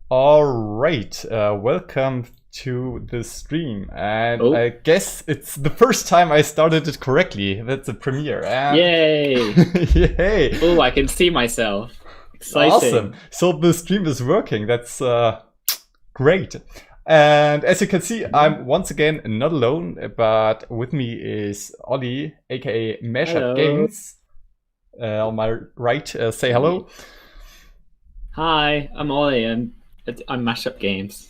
All right, welcome to the stream, and Oh, I guess it's the first time I started it correctly. That's a premiere, and yay! yay, Oh, I can see myself. awesome! Exciting. So the stream is working. That's great. And as you can see, I'm once again not alone, but with me is Ollie, aka MashUp Hello. Games. On my right, say hello. Hi, I'm Ollie, and I'm MashUp Games.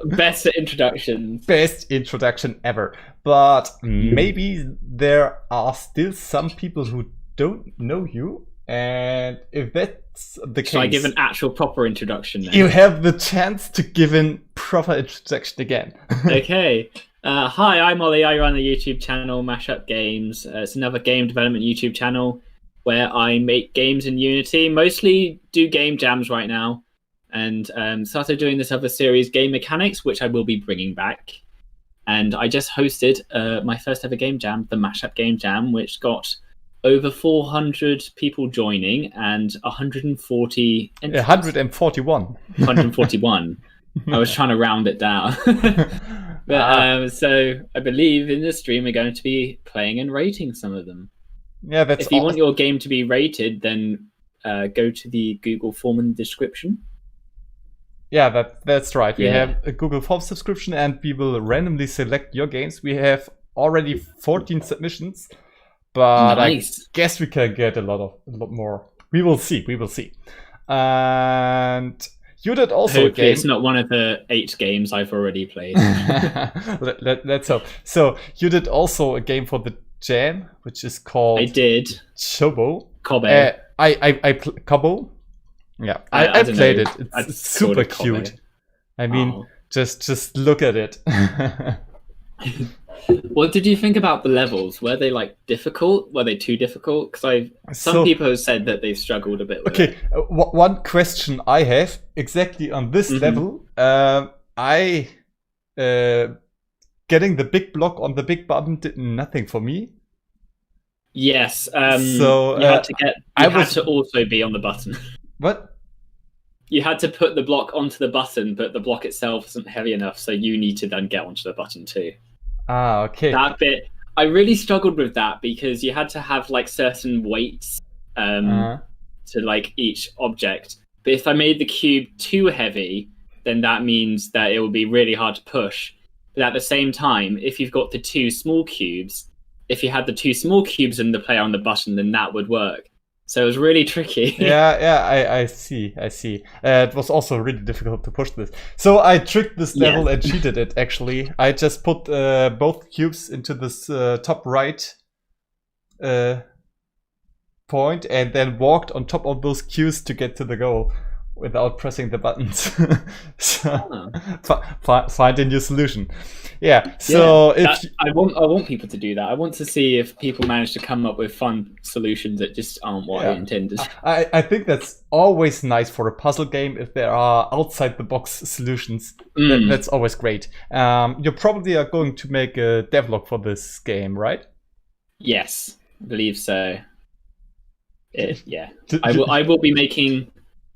Best at introductions. Best introduction ever. But maybe there are still some people who don't know you. And if that's the Should I case, give an actual proper introduction then? you have the chance to give in proper introduction again. Okay. Hi, I'm Ollie. I run the YouTube channel MashUp Games. It's another game development YouTube channel where I make games in Unity. Mostly do game jams right now. And started doing this other series, Game Mechanics, which I will be bringing back. And I just hosted my first ever game jam, the MashUp Game Jam, which got over 400 people joining and 140 entries. 141. 141. I was trying to round it down. But so I believe in this stream we're going to be playing and rating some of them. Yeah, that's If you want your game to be rated, then go to the Google form in the description. Yeah, that's right. We Yeah. have a Google Form subscription, and we will randomly select your games. We have already 14 submissions, but Nice. I guess we can get a lot more. We will see. We will see. And you did also a Hopefully game. it's not one of the 8 games I've already played. Let's hope. So you did also a game for the Jam, which is called I did. Chobo. Kobe. Kobo. Yeah, I I don't played know. it. I'd It's call super it Kobe. cute. I mean, Oh. just look at it. What did you think about the levels? Were they like difficult? Were they too difficult? Because some So- people have said that they've struggled a bit with Okay, it. one question I have exactly on this Mhm. level. I getting the big block on the big button did nothing for me. Yes. So, you had to get. I You had was- to also be on the button. What? You had to put the block onto the button, but the block itself isn't heavy enough, so you need to then get onto the button too. Ah, okay. That bit, I really struggled with that because you had to have like certain weights to like each object. But if I made the cube too heavy, then that means that it will be really hard to push. But at the same time, if you've got the 2 small cubes, if you had the 2 small cubes and the player on the button, then that would work. So it was really tricky. Yeah, I see. It was also really difficult to push this. So I tricked this level and cheated it, actually. I just put both cubes into this top right point and then walked on top of those cubes to get to the goal without pressing the buttons. So find a new solution. Yeah, so I want people to do that. I want to see if people manage to come up with fun solutions that just aren't what I intended. I think that's always nice for a puzzle game if there are outside the box solutions. That's always great. You probably are going to make a devlog for this game, right? Yes, I believe so. I will be making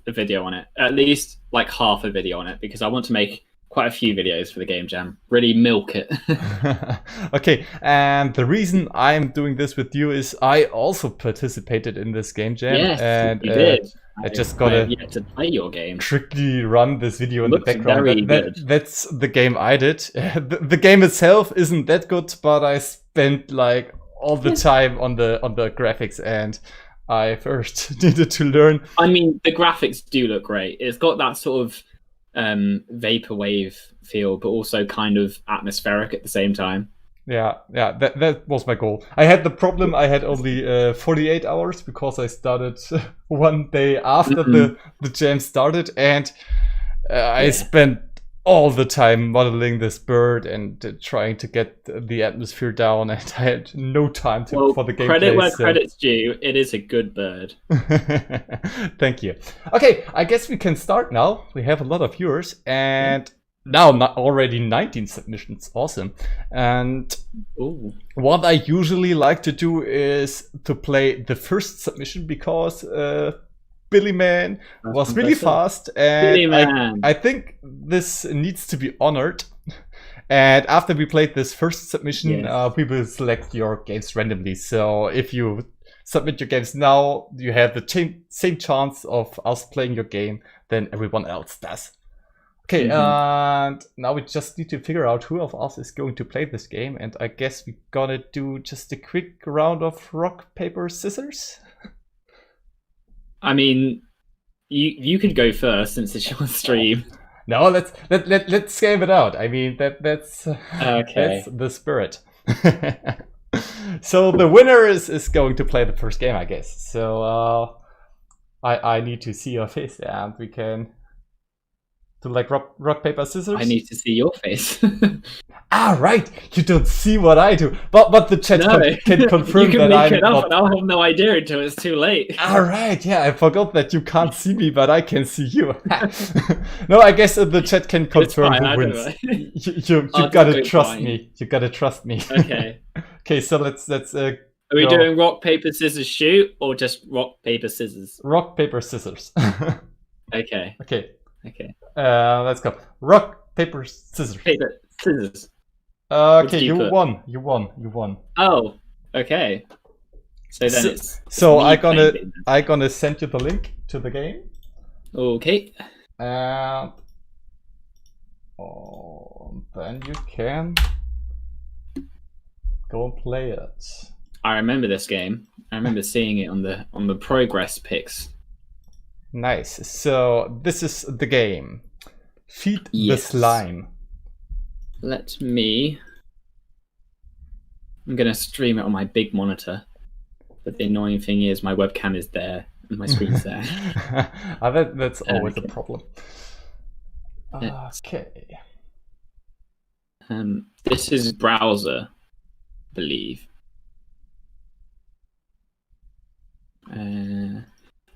a video on it, at least like half a video on it, because I want to make quite a few videos for the game jam. Really milk it. Okay, and the reason I'm doing this with you is I also participated in this game jam. Yes, and you did. I just gotta yet to play your game. Quickly run this video in the Looks background. very good. That's the game I did. The game itself isn't that good, but I spent like all the time on the graphics, and I first needed to learn. I mean, the graphics do look great. It's got that sort of vaporwave feel, but also kind of atmospheric at the same time. Yeah, that was my goal. I had the problem, I had only 48 hours because I started one day after the jam started, and I spent all the time modeling this bird and trying to get the atmosphere down, and I had no time for the gameplay. Credit where credit's due, it is a good bird. Thank you. Okay, I guess we can start now. We have a lot of viewers, and now already 19 submissions. Awesome. And what I usually like to do is to play the first submission, because Billy Man was really fast, Billy and Man. I think this needs to be honored. And after we played this first submission, we will select your games randomly. So if you submit your games now, you have the same chance of us playing your game than everyone else does. Okay, and now we just need to figure out who of us is going to play this game. And I guess we're gonna do just a quick round of rock, paper, scissors. I mean, you could go first since it's your stream. No, let's game it out. I mean, that's Okay. that's the spirit. So the winner is going to play the first game, I guess. So I need to see your face, and we can do like rock paper scissors. I need to see your face. Ah, right. You don't see what I do, but the chat can confirm you can that make I'm it up, not... and I'll have no idea until it's too late. All right. Yeah, I forgot that you can't see me, but I can see you. No, I guess the chat can confirm who wins. You gotta trust me. You gotta trust me. Okay. Okay. So let's. Are we doing rock paper scissors shoot or just rock paper scissors? Rock paper scissors. Okay. Okay. Okay. Let's go. Rock paper scissors. Paper scissors. Okay, you won. You won. Oh, okay. So then it's I'm gonna send you the link to the game. Okay. And then you can go and play it. I remember this game. I remember seeing it on the progress pics. Nice. So this is the game. Feed the slime. I'm gonna stream it on my big monitor, but the annoying thing is my webcam is there and my screen's there. That's always a problem. Okay. This is browser, I believe. I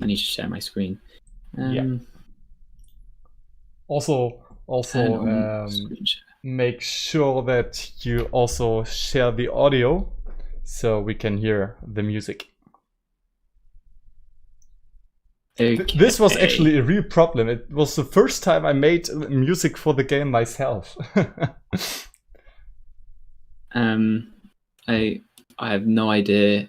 need to share my screen. Yeah. Also, make sure that you also share the audio so we can hear the music. Okay. This was actually a real problem. It was the first time I made music for the game myself. I have no idea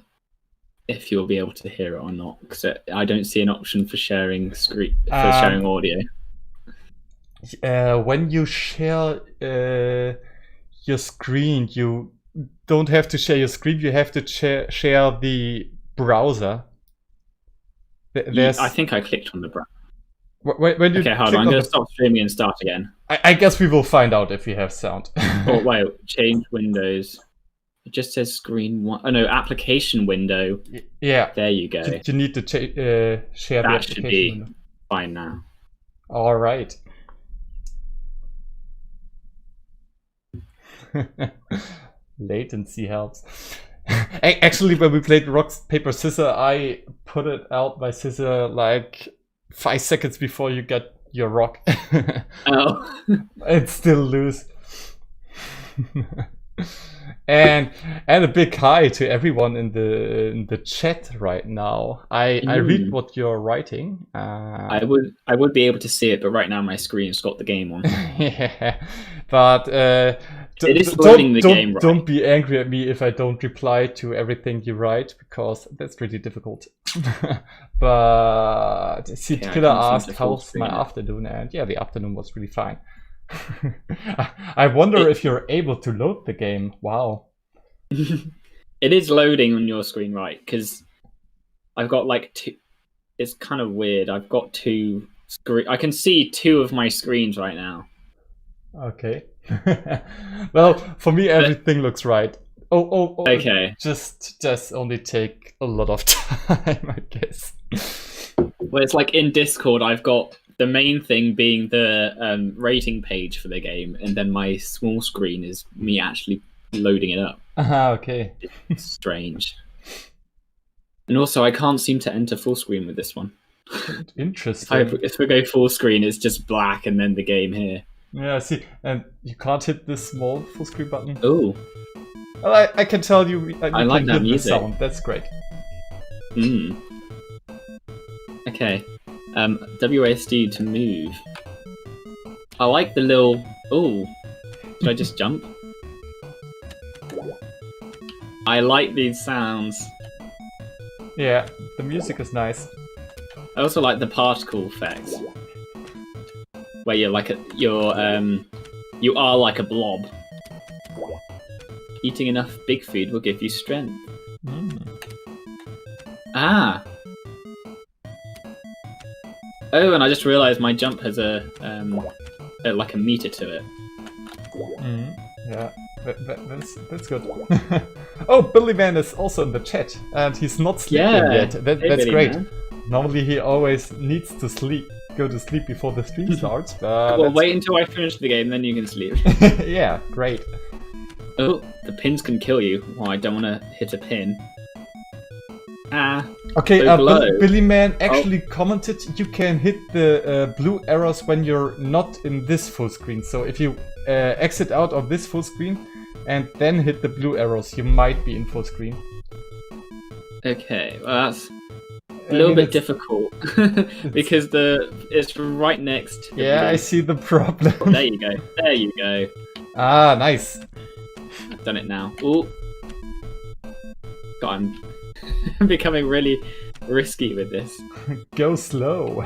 if you'll be able to hear it or not, because I don't see an option for sharing sharing audio. When you share your screen, you don't have to share your screen. You have to share the browser. I think I clicked on the browser. When you okay, hold on. I'm going to stop streaming and start again. I guess we will find out if we have sound. Oh, wait. Change windows. It just says screen one. Oh, no. Application window. Yeah. There you go. You need to share the application. That should be window. Fine now. All right. Latency Helps. Actually, when we played rock, paper, scissors, I put it out by scissor like 5 seconds before you get your rock. Oh. It's still loose. And a big hi to everyone in the chat right now. I read what you're writing. I would be able to see it, but right now my screen's got the game on. Yeah, but it is loading the game. Right? Don't be angry at me if I don't reply to everything you write, because that's really difficult. But Sid Killer asked, "How's my afternoon?" And yeah, the afternoon was really fine. I wonder if you're able to load the game. Wow. It is loading on your screen, right? Because I've got like two. It's kind of weird. I've got two screen. I can see two of my screens right now. Okay. Well, for me, everything looks right. Oh. Okay. Just only take a lot of time, I guess. Well, it's like in Discord, I've got the main thing being the rating page for the game, and then my small screen is me actually loading it up. Okay. It's strange. And also, I can't seem to enter full screen with this one. Interesting. If we go full screen, it's just black and then the game here. Yeah, I see. And you can't hit this small full screen button. Oh. Well, I can tell you. I like that music. The sound. That's great. Okay. WASD to move. I like the little... Ooh. Did I just jump? I like these sounds. Yeah, the music is nice. I also like the particle effects. Where you're like you are like a blob. Eating enough big food will give you strength. Ah! Oh, and I just realised my jump has like a meter to it. Yeah, that's good. Oh, Billy Man is also in the chat, and he's not sleeping yet. That's Billy great. Man. Normally he always needs to go to sleep before the stream starts. Well, wait until I finish the game, then you can sleep. Yeah, great. Oh, the pins can kill you. Oh, I don't want to hit a pin. Ah. Okay, Billy Man actually commented you can hit the blue arrows when you're not in this full screen. So if you exit out of this full screen and then hit the blue arrows, you might be in full screen. Okay, well that's a little bit difficult because it's right next to the Yeah, blue. I see the problem. Oh, there you go. There you go. Ah, nice. I've done it now. Ooh. God, I'm becoming really risky with this. Go slow.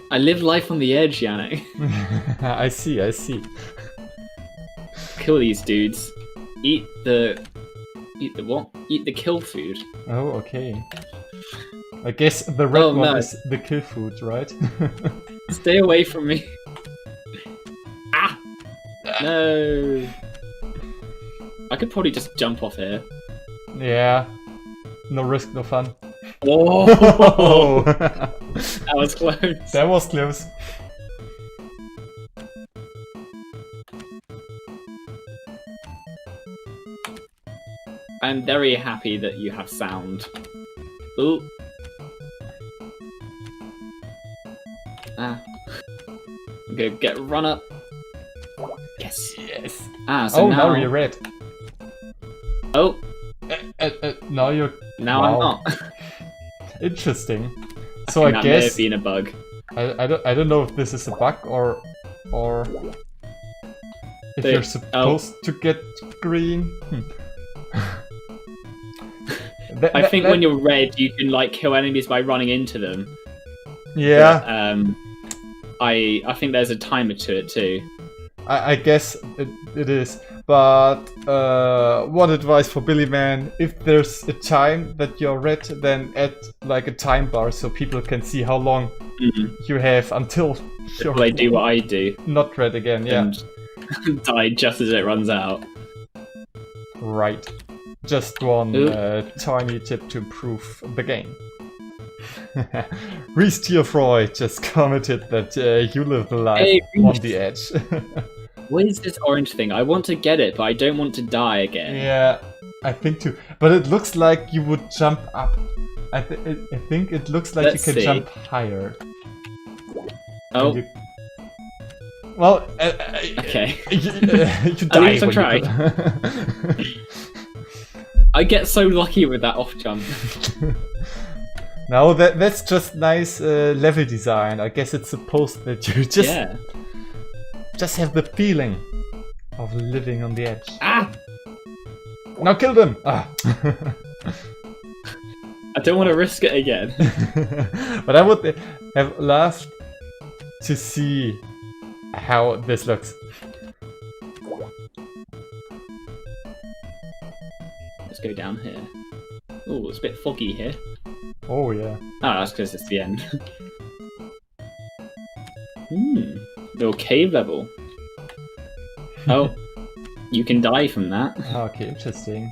I live life on the edge, Yannick. I see. Kill these dudes. Eat the what? Eat the kill food. Oh, okay. I guess the red one is the kill food, right? Stay away from me. Ah! No. I could probably just jump off here. Yeah. No risk, no fun. Oh! That was close. That was close. I'm very happy that you have sound. Ooh. Ah. I'm gonna get run up. Yes. Yes. Ah, so now you're red. Oh. Now you're... Now I'm not. Interesting. So I that guess... may have been a bug. I don't know if this is a bug or if you're supposed to get green. I think when you're red, you can like kill enemies by running into them. Yeah. But, I think there's a timer to it too. I guess it is. But one advice for Billy Man: if there's a time that you're red, then add like a time bar so people can see how long you have until I do what I do. Not red again. Yeah. And die just as it runs out. Right. Just one tiny tip to improve the game. Reese Tierfroy just commented that you live the life on the edge. What is this orange thing? I want to get it, but I don't want to die again. Yeah, I think too. But it looks like you would jump up. I think it looks like you can jump higher. Oh. Well, okay. You die when try. I get so lucky with that off jump. No, that's just nice level design. I guess it's supposed that you just have the feeling of living on the edge. Ah! Now kill them! Ah. I don't want to risk it again. But I would have loved to see how this looks. Let's go down here. Oh, it's a bit foggy here. Oh yeah. Ah, that's because it's the end. Little cave level. Oh, you can die from that. Okay, interesting.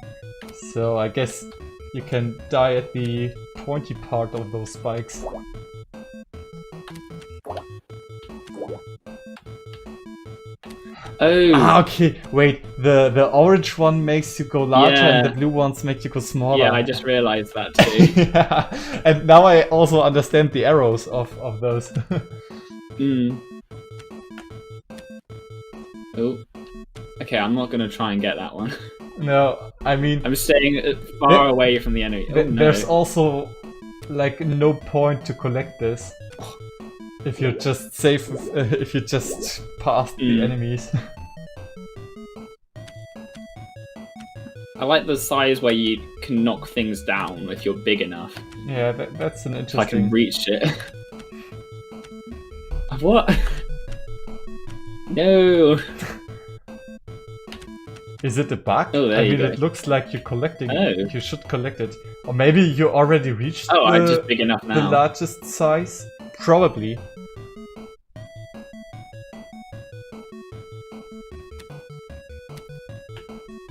So I guess you can die at the pointy part of those spikes. Oh. Ah, okay. Wait, the orange one makes you go larger and the blue ones make you go smaller. Yeah, I just realized that too. Yeah. And now I also understand the arrows of those. Oh. Okay, I'm not gonna try and get that one. No, I mean... I'm staying far away from the enemy. Oh, no. There's also like no point to collect this if you're just safe. If you just pass the enemies. I like the size where you can knock things down if you're big enough. Yeah, that's an interesting. I can reach it. What? No. Is it a bug? Oh, there I you mean, go. it looks like you're collecting. Oh. You should collect it, or maybe you already reached. Oh, I'm just big enough the now. largest size, probably.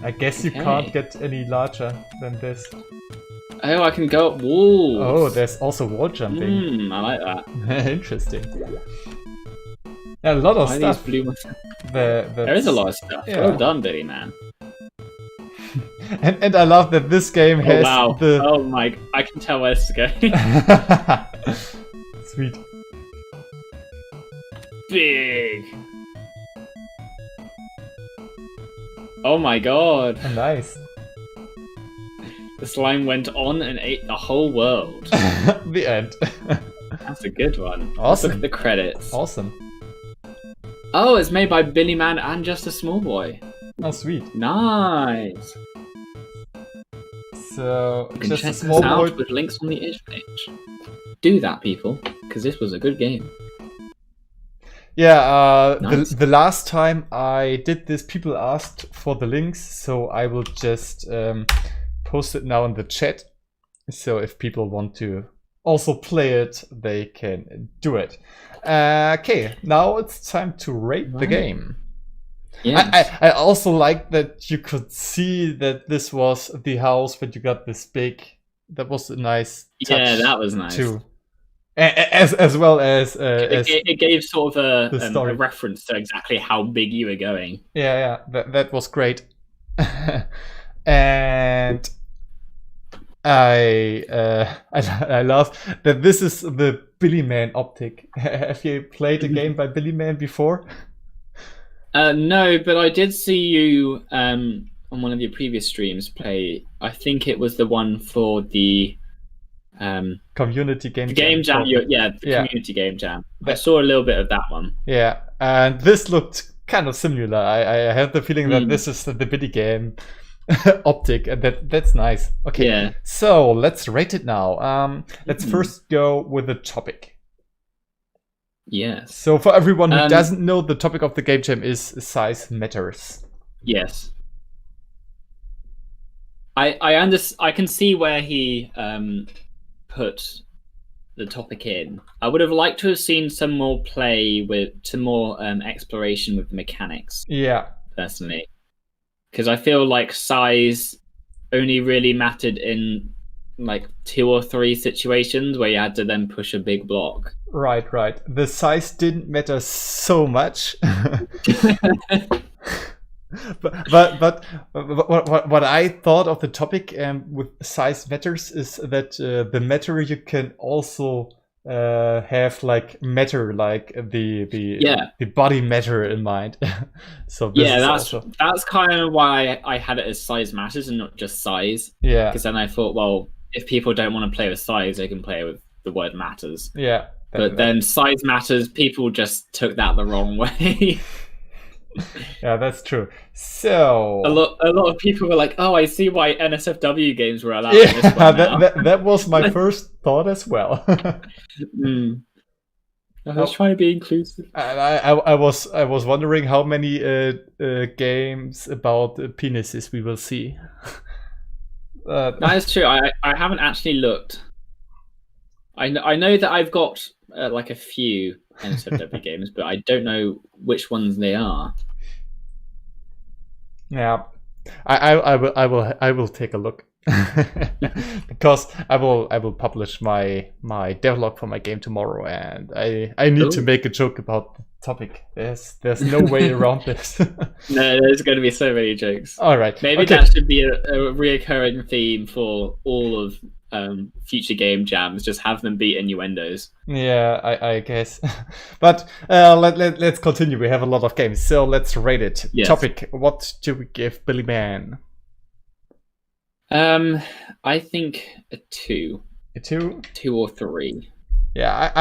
I guess you can't get any larger than this. Oh, I can go up walls. Oh, there's also wall jumping. I like that. Interesting. Yeah, a lot of Why stuff. these blue... There is a lot of stuff. Yeah. Well done, Billy Man. and I love that this game has the. Oh my! I can tell where this is going. Sweet. Big. Oh my god! Nice. The slime went on and ate the whole world. The end. That's a good one. Awesome. Look at the credits. Awesome. Oh, it's made by Billy Man and Just a Small Boy. Oh, sweet. Nice. So, You can just check a small this out boy. with links on the itch page. Do that, people, because this was a good game. Yeah, Nice. the last time I did this, people asked for the links, so I will just post it now in the chat. So if people want to also play it, they can do it. Okay, now it's time to rate the game. Yes. I also like that you could see that this was the house, but you got this big. That was a nice touch. Yeah, that was nice. Too. As well as it gave sort of the story. a reference to exactly how big you were going. Yeah, that was great. And I love that this is the Billy Man optic. Have you played a game by Billy Man before? No, but I did see you on one of your previous streams play. I think it was the one for the community game. The game jam. Yeah. Community game jam. I saw a little bit of that one. Yeah, and this looked kind of similar. I have the feeling that this is the Billy game optic, and that's nice. Okay, yeah. So let's rate it now. Let's first go with the topic. Yes. So for everyone who doesn't know, the topic of the game jam is size matters. Yes. I can see where he put the topic in. I would have liked to have seen some more exploration with the mechanics. Yeah. Personally, because I feel like size only really mattered in like 2 or 3 situations where you had to then push a big block. Right. The size didn't matter so much. but what I thought of the topic with size matters is that the matter you can also have like matter, like the body matter in mind. So this that's kind of why I had it as size matters and not just size. Yeah. Because then I thought, well, if people don't want to play with size, they can play with the word matters. Yeah. But then size matters, people just took that the wrong way. Yeah, that's true. So a lot of people were like, "Oh, I see why NSFW games were allowed." Yeah, in this one now. that was my first thought as well. I was trying to be inclusive. And I was wondering how many games about penises we will see. That is true. I haven't actually looked. I know that I've got like a few NSFW games, but I don't know which ones they are. Yeah, I will take a look. Because I will publish my devlog for my game tomorrow, and I need to make a joke about the topic. There's no way around this. No, there's going to be so many jokes. All right, maybe that should be a reoccurring theme for all of future game jams. Just have them be innuendos. Yeah, I guess. But let's continue. We have a lot of games, so let's rate it. Yes. Topic: what do we give Billy Man? I think a 2. A 2? 2 or 3? Yeah,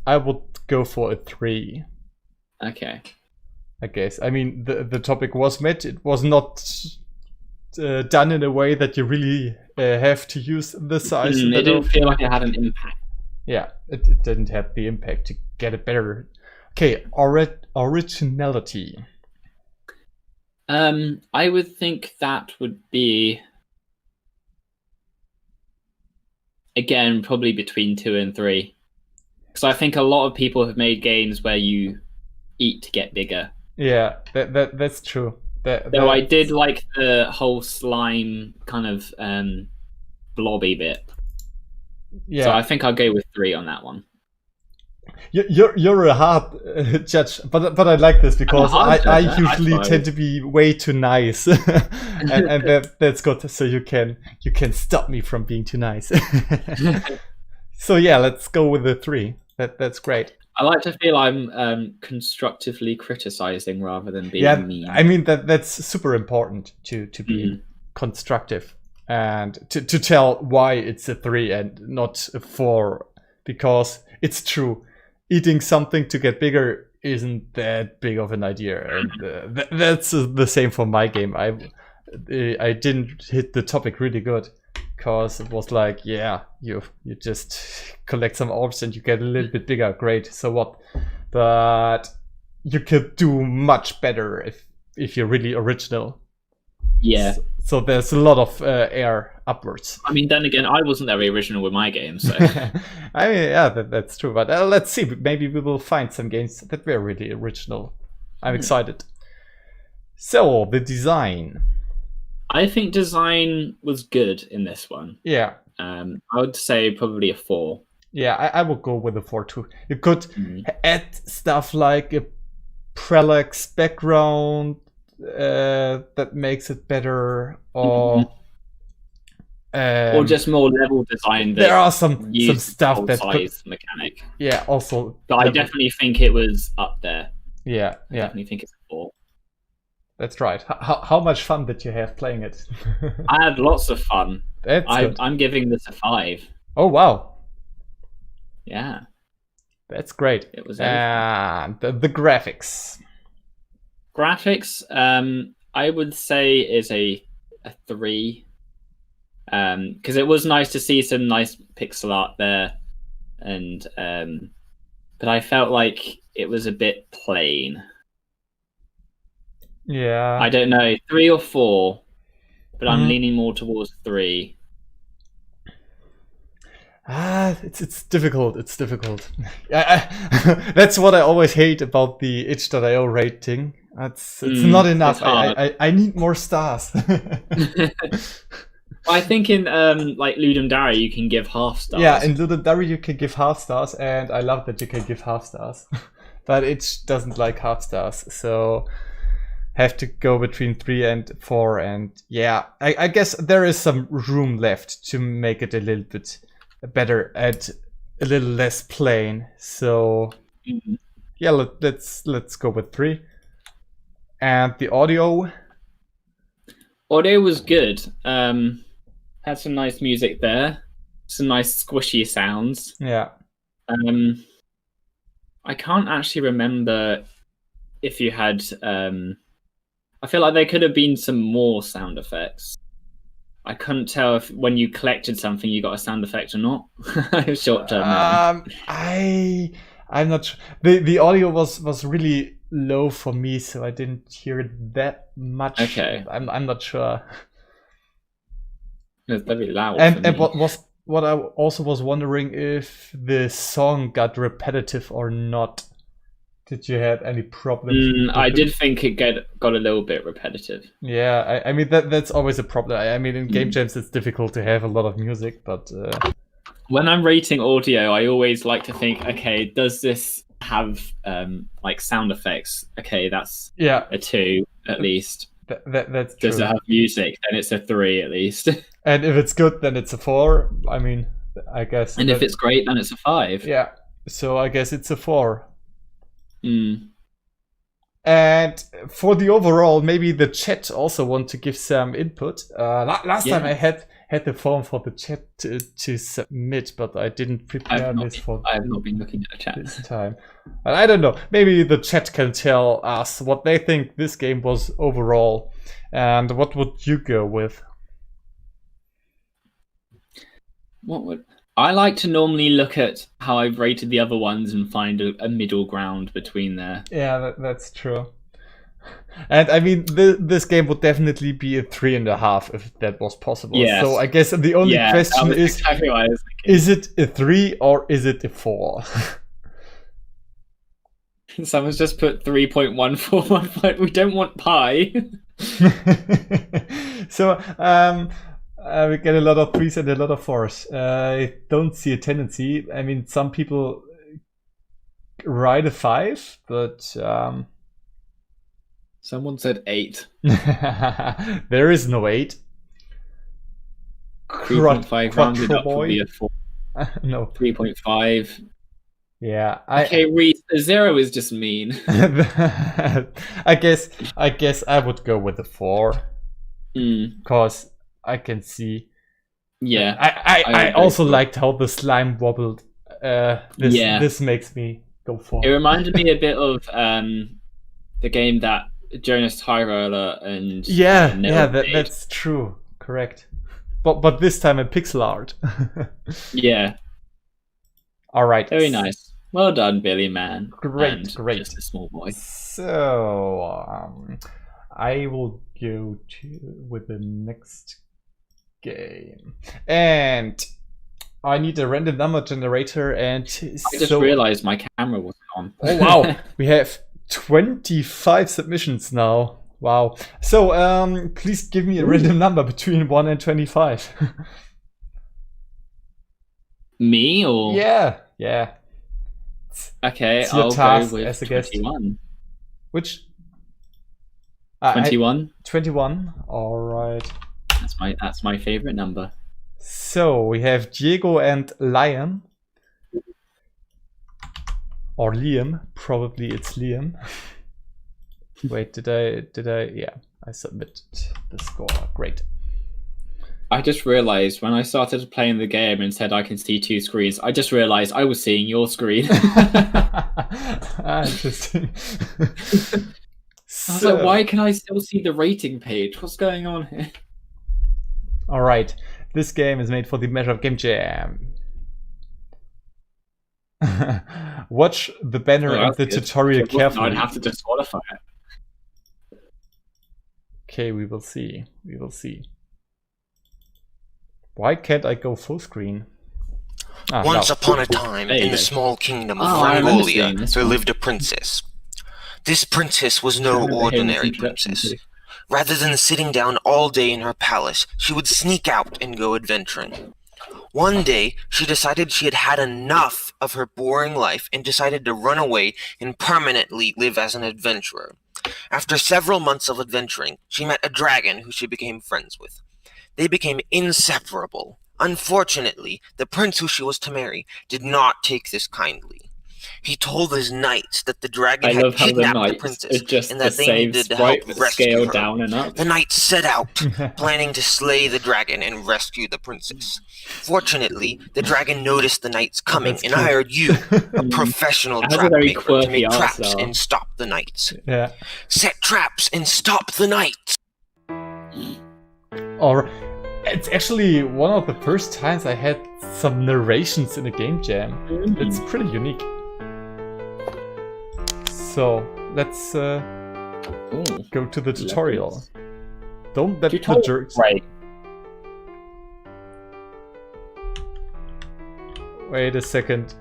I would go for a 3. Okay. I guess. I mean, the topic was met. It was not done in a way that you really have to use the size. It didn't feel like it had an impact. Yeah, it didn't have the impact to get it better. Okay, originality. I would think that would be, again, probably between 2 and 3. Because I think a lot of people have made games where you eat to get bigger. Yeah, that's true. Though I did like the whole slime kind of blobby bit. Yeah. So I think I'll go with 3 on that one. You're a hard judge, but I like this because I usually tend to be way too nice, and that's good. So you can stop me from being too nice. So yeah, let's go with the 3. That's great. I like to feel I'm constructively criticizing rather than being mean. I mean that's super important to be constructive and to tell why it's a 3 and not a 4, because it's true. Eating something to get bigger isn't that big of an idea, and that's the same for my game. I didn't hit the topic really good because it was like, yeah, you just collect some orbs and you get a little bit bigger. Great, so what? But you could do much better if you're really original. Yeah. So there's a lot of air upwards. I mean, then again, I wasn't very original with my games. So. I mean, yeah, that's true. But let's see. Maybe we will find some games that were really original. I'm excited. So, the design. I think design was good in this one. Yeah. I would say probably a 4. Yeah, I will go with a 4 too. You could add stuff like a parallax background that makes it better, or just more level design. There are some stuff that size mechanic. Yeah, also. But I definitely think it was up there. Yeah, I definitely think it's a 4. That's right. How much fun did you have playing it? I had lots of fun. I'm giving this a 5. Oh wow. Yeah. That's great. It was and the graphics. Graphics, I would say is a 3. Because it was nice to see some nice pixel art there, and but I felt like it was a bit plain. Yeah. I don't know, 3 or 4, but I'm leaning more towards 3. It's difficult. It's difficult. That's what I always hate about the itch.io rating. It's not enough. I need more stars. I think in like Ludum Dare you can give half stars. Yeah, in Ludum Dare you can give half stars, and I love that you can give half stars. But it doesn't like half stars, so have to go between 3 and 4. And yeah, I guess there is some room left to make it a little bit better and a little less plain. So yeah, let's go with 3. And the audio was good. Had some nice music there, some nice squishy sounds. Yeah. I can't actually remember if you had. I feel like there could have been some more sound effects. I couldn't tell if when you collected something you got a sound effect or not. Short term. I'm not sure. The audio was really low for me, so I didn't hear it that much. Okay. I'm not sure. It's very loud. And what I also was wondering if the song got repetitive or not. Did you have any problems? I did think it got a little bit repetitive. Yeah, I mean that's always a problem. I mean in game jams it's difficult to have a lot of music, but when I'm rating audio, I always like to think, okay, does this have like sound effects? Okay, that's a 2 at least. That's true. Does it have music? Then it's a 3 at least. And if it's good, then it's a 4. I mean, I guess. And if it's great, then it's a 5. Yeah. So I guess it's a 4. And for the overall, maybe the chat also want to give some input. Last time I had had the form for the chat to submit, but I didn't prepare this for. I have not been looking at the chat this time. And I don't know. Maybe the chat can tell us what they think this game was overall, and what would you go with? What would I like to normally look at how I've rated the other ones and find a middle ground between there. Yeah, that's true. And I mean, this game would definitely be a 3.5 if that was possible. Yes. So I guess the only question is, exactly what I was thinking. is it a 3 or is it a 4? Someone's just put 3.141. We don't want pi. So we get a lot of 3s and a lot of 4s. I don't see a tendency. I mean, some people write a 5, but someone said 8. there is no 8. 3.5 rounded up would be a 4. No. 3.5. Yeah. Okay, Reese, a 0 is just mean. I guess I would go with a 4. Because I can see. Yeah. I also liked how the slime wobbled. This makes me go for. It reminded me a bit of the game that Jonas Tyroller and that's true. Correct. But this time a pixel art. Yeah. All right. Very nice. Well done, Billy Man. Great. Just a small boy. So I will go with the next game, and I need a random number generator. And I just realized my camera wasn't on. Oh wow, we have 25 submissions now. Wow. So please give me a random number between 1 and 25. Me or yeah. Okay, it's your I'll task go with as a 21. Guest. Which? 21. 21. All right. That's my favorite number. So we have Diego and Lion, or Liam. Probably it's Liam. Wait, did I? Yeah, I submitted the score. Great. I just realized when I started playing the game and said I can see 2 screens, I just realized I was seeing your screen. Interesting. I was like, why can I still see the rating page? What's going on here? All right, this game is made for the MashUp Game Jam. Watch the banner and the tutorial carefully. I'd have to disqualify it. Okay, we will see. We will see. Why can't I go full screen? Once upon a time, in the small kingdom of Rangolia, there lived a princess. This princess was no ordinary princess. Rather than sitting down all day in her palace, she would sneak out and go adventuring. One day, she decided she had had enough of her boring life and decided to run away and permanently live as an adventurer. After several months of adventuring, she met a dragon who she became friends with. They became inseparable. Unfortunately, the prince who she was to marry did not take this kindly. He told his knights that the dragon had kidnapped the princess and that they needed to help rescue her. Down and up. The knights set out, planning to slay the dragon and rescue the princess. Fortunately, the dragon noticed the knights coming and hired you, a professional trap maker, to make traps and stop the knights. Yeah. Set traps and stop the knights! Or it's actually one of the first times I had some narrations in a game jam. It's pretty unique. So let's go to the tutorial. Don't let the jerks. Right. Wait a second.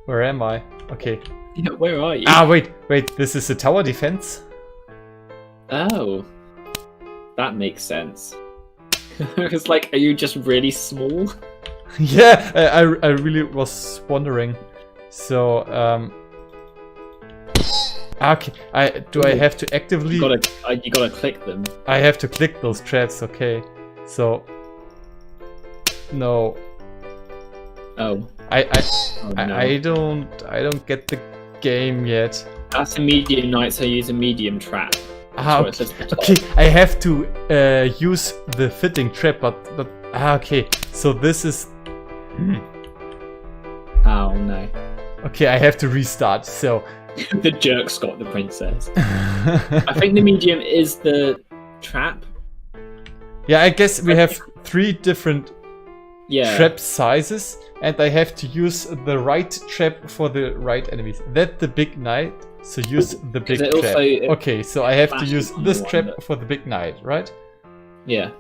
Where am I? Okay. Yeah, where are you? Wait. This is a tower defense. Oh, that makes sense. It's like, are you just really small? Yeah, I really was wondering. So, okay. I have to actively? You gotta click them. I have to click those traps. Okay. So, no. Oh. I don't get the game yet. That's a medium knight, so use a medium trap. Okay, I have to use the fitting trap, but okay. So this is. Oh no. Okay, I have to restart. So the jerk's got the princess. I think the medium is the trap. Yeah, I guess we have 3 different trap sizes, and I have to use the right trap for the right enemies. That's the big knight, so use the big trap. Okay, so I have to use this trap for the big knight, right? Yeah.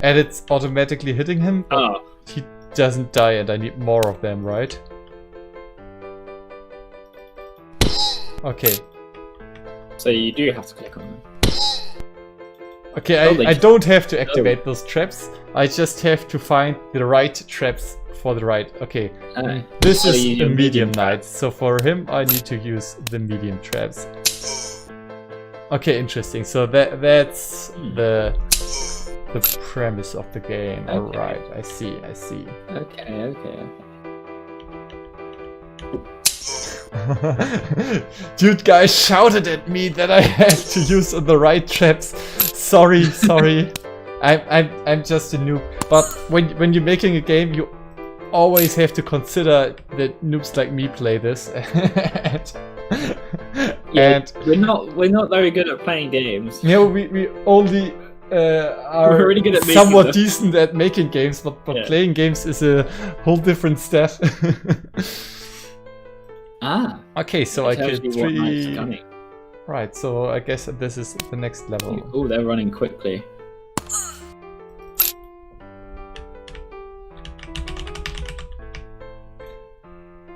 And it's automatically hitting him, but he doesn't die, and I need more of them, right? Okay. So you do have to click on them. Okay, I don't have to activate those traps. I just have to find the right traps for the right. Okay, this is a medium knight. So for him, I need to use the medium traps. Okay, interesting. So that's the premise of the game. Okay. All right, I see. Okay. Dude, guys shouted at me that I have to use the right traps. Sorry. I'm just a noob. But when you're making a game, you always have to consider that noobs like me play this. and we're not very good at playing games. You know, we only are really good at somewhat decent at making games, but playing games is a whole different stat. Okay, so I killed 3. Right, so I guess this is the next level. Oh, they're running quickly.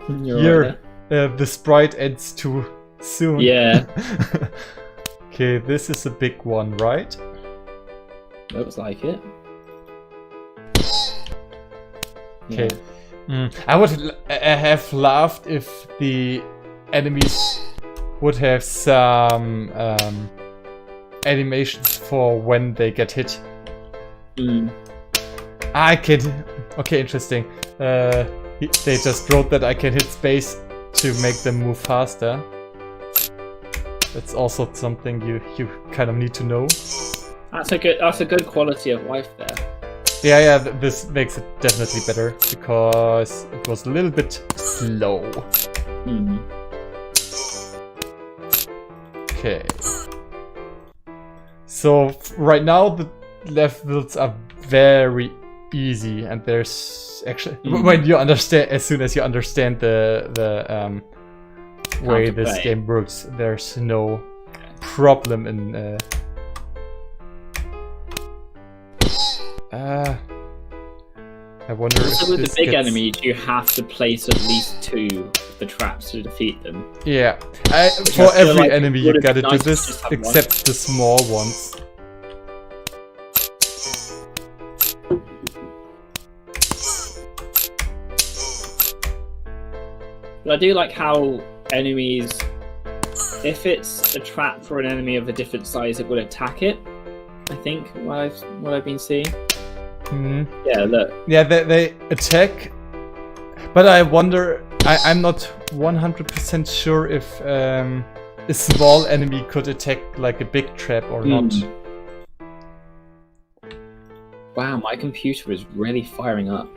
Here, the sprite ends too soon. Yeah. Okay, this is a big one, right? Looks like it. Okay. I would have laughed if the enemies would have some animations for when they get hit. I can. Okay, interesting. They just wrote that I can hit space to make them move faster. That's also something you kind of need to know. That's a good quality of life there. Yeah, this makes it definitely better because it was a little bit slow. Okay. So right now the levels are very easy, and there's actually when you understand, as soon as you understand the way this game works, there's no problem in. I wonder also if with the big enemies, you have to place at least 2 of the traps to defeat them. Yeah, for every enemy you gotta do this, except the small ones. But I do like how enemies, if it's a trap for an enemy of a different size, it will attack it. I think what I've been seeing. Yeah, look. Yeah, they attack, but I wonder. I'm not 100% sure if a small enemy could attack like a big trap or not. Wow, my computer is really firing up.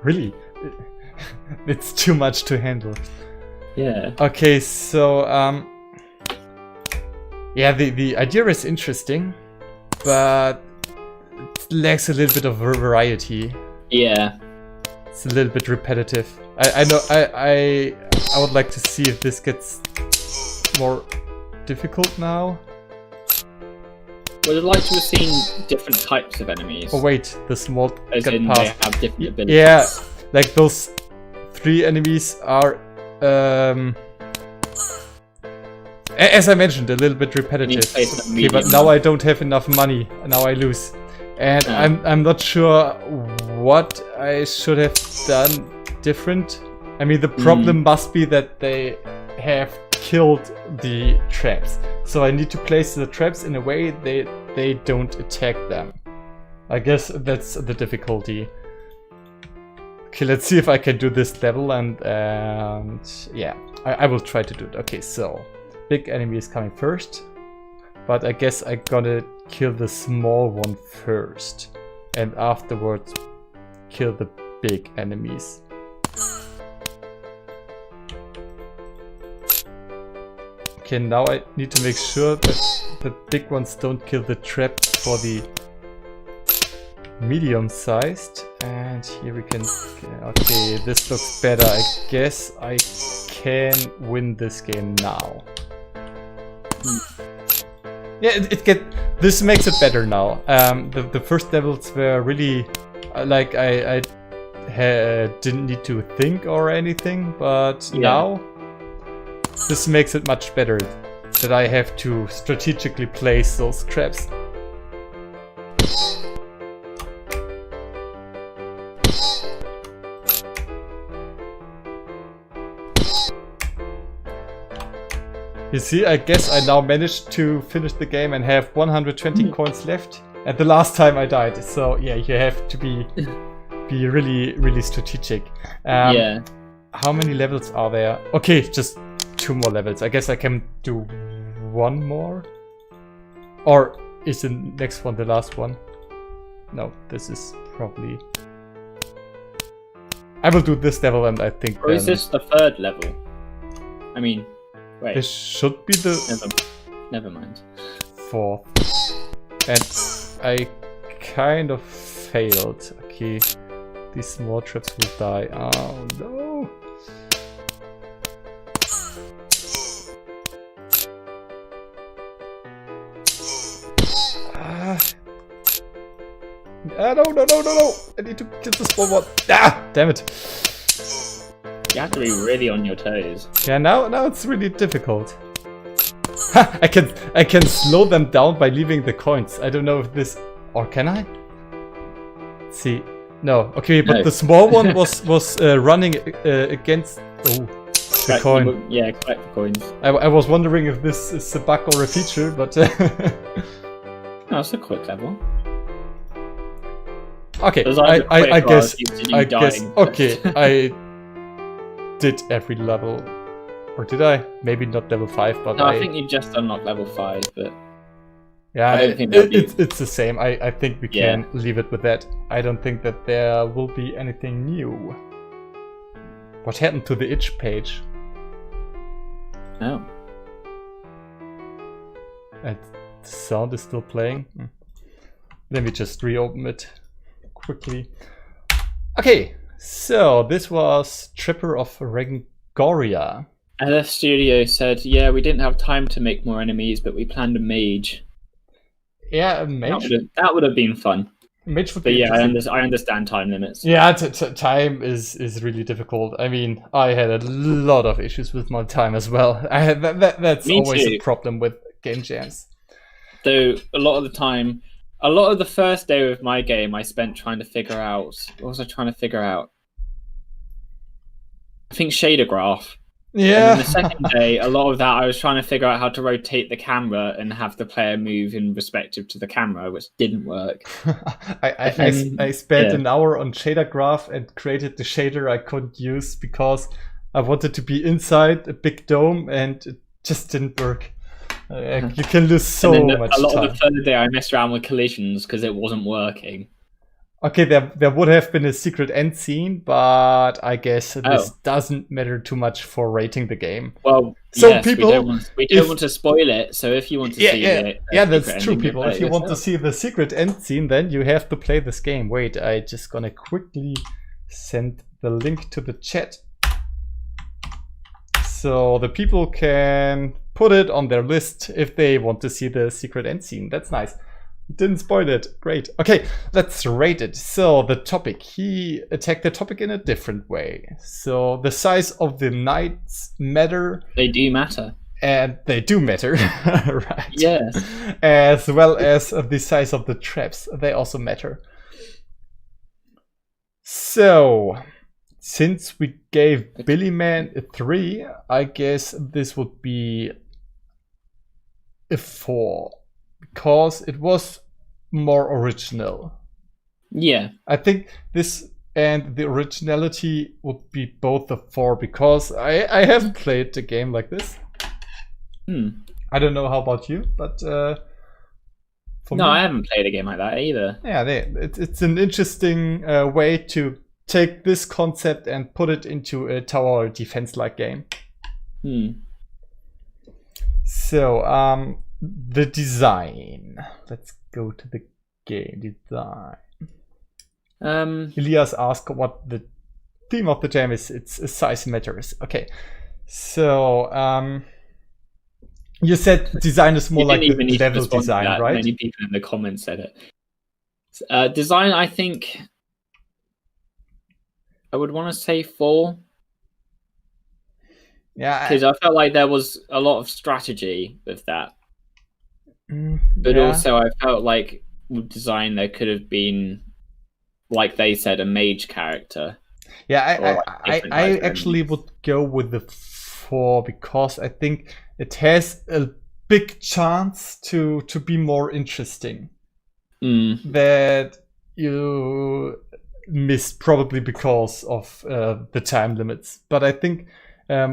Really? It's too much to handle. Yeah. Okay, so yeah, the idea is interesting, but it lacks a little bit of variety. Yeah. It's a little bit repetitive. I know. I would like to see if this gets more difficult now. Would have liked to have seen different types of enemies. Oh wait, the small as in past. they have different abilities. Yeah, like those 3 enemies are. As I mentioned, a little bit repetitive. Okay, but now I don't have enough money. Now I lose, and I'm not sure what I should have done different. I mean, the problem must be that they have killed the traps, so I need to place the traps in a way they don't attack them. I guess that's the difficulty. Okay, let's see if I can do this level, and yeah, I will try to do it. Okay, so big enemy is coming first. but I guess I'm gonna kill the small one first, and afterwards kill the big enemies. Okay, now I need to make sure that the big ones don't kill the trap for the medium-sized. And here we can... Okay, this looks better. I guess I can win this game now. Yeah, this makes it better now. The first levels were really... like, I didn't need to think or anything, but now... This makes it much better, that I have to strategically place those traps. You see, I guess I now managed to finish the game and have 120 coins left. And the last time I died, so yeah, you have to be really, really strategic. Yeah. How many levels are there? Okay, just 2 more levels. I guess I can do 1 more? Or is the next one the last one? No, this is probably... I will do this level and I think Or is this the 3rd level? I mean, wait. This should be the... Never mind. 4th. And I kind of failed. Okay, these small traps will die. Oh no! No! I need to kill the small one. Ah! Damn it! You have to be really on your toes. Yeah, now it's really difficult. Ha! I can slow them down by leaving the coins. I don't know if this... Or can I? Let's see. No. Okay, but the small one was running against... Oh, the coin. Collect the coins. I was wondering if this is a bug or a feature, but... No, it's a quick level. Okay, I guess, okay, I did every level, or did I? Maybe not level 5, but no, I think you've just unlocked level 5, but... Yeah, I don't think it's the same. I think we can leave it with that. I don't think that there will be anything new. What happened to the itch page? Oh. And the sound is still playing. Let me just reopen it quickly. Okay, so this was Tripper of Rangoria. LF Studio said, yeah, we didn't have time to make more enemies, but we planned a mage. Yeah, a mage. That would have been fun. Mage would but be yeah, I understand time limits. Yeah, time is really difficult. I mean, I had a lot of issues with my time as well. That's always a problem with game jams. Though a lot of the time, a lot of the first day of my game, I spent trying to figure out... What was I trying to figure out? I think shader graph. Yeah. And then the second day, a lot of that, I was trying to figure out how to rotate the camera and have the player move in respective to the camera, which didn't work. I spent an hour on shader graph and created the shader I couldn't use because I wanted to be inside a big dome and it just didn't work. You can lose so much time. A lot of the third day, I messed around with collisions because it wasn't working. Okay, there would have been a secret end scene, but I guess this doesn't matter too much for rating the game. Well, so people, we don't want to spoil it. So if you want to see it, that's true, people. If you want to see the secret end scene, then you have to play this game. Wait, I just gonna quickly send the link to the chat so the people can put it on their list if they want to see the secret end scene. That's nice. Didn't spoil it. Great. Okay, let's rate it. So the topic. He attacked the topic in a different way. So the size of the knights matter. They do matter. And they do matter. Right. Yes. As well as the size of the traps. They also matter. So since we gave Billy Man a 3, I guess this would be a 4. Because it was more original. Yeah. I think this and the originality would be both a 4 because I haven't played a game like this. I don't know how about you, but for me, I haven't played a game like that either. Yeah, it's an interesting way to take this concept and put it into a tower defense-like game. So, the design. Let's go to the game design. Elias asked what the theme of the jam is. It's size matters. Okay, so you said design is more like the level design, right? Many people in the comments said it. Design, I think I would want to say 4. Yeah, because I felt like there was a lot of strategy with that. But also I felt like with design there could have been, like they said, a mage character. Yeah, I actually would go with the 4 because I think it has a big chance to be more interesting. That you missed probably because of the time limits. But I think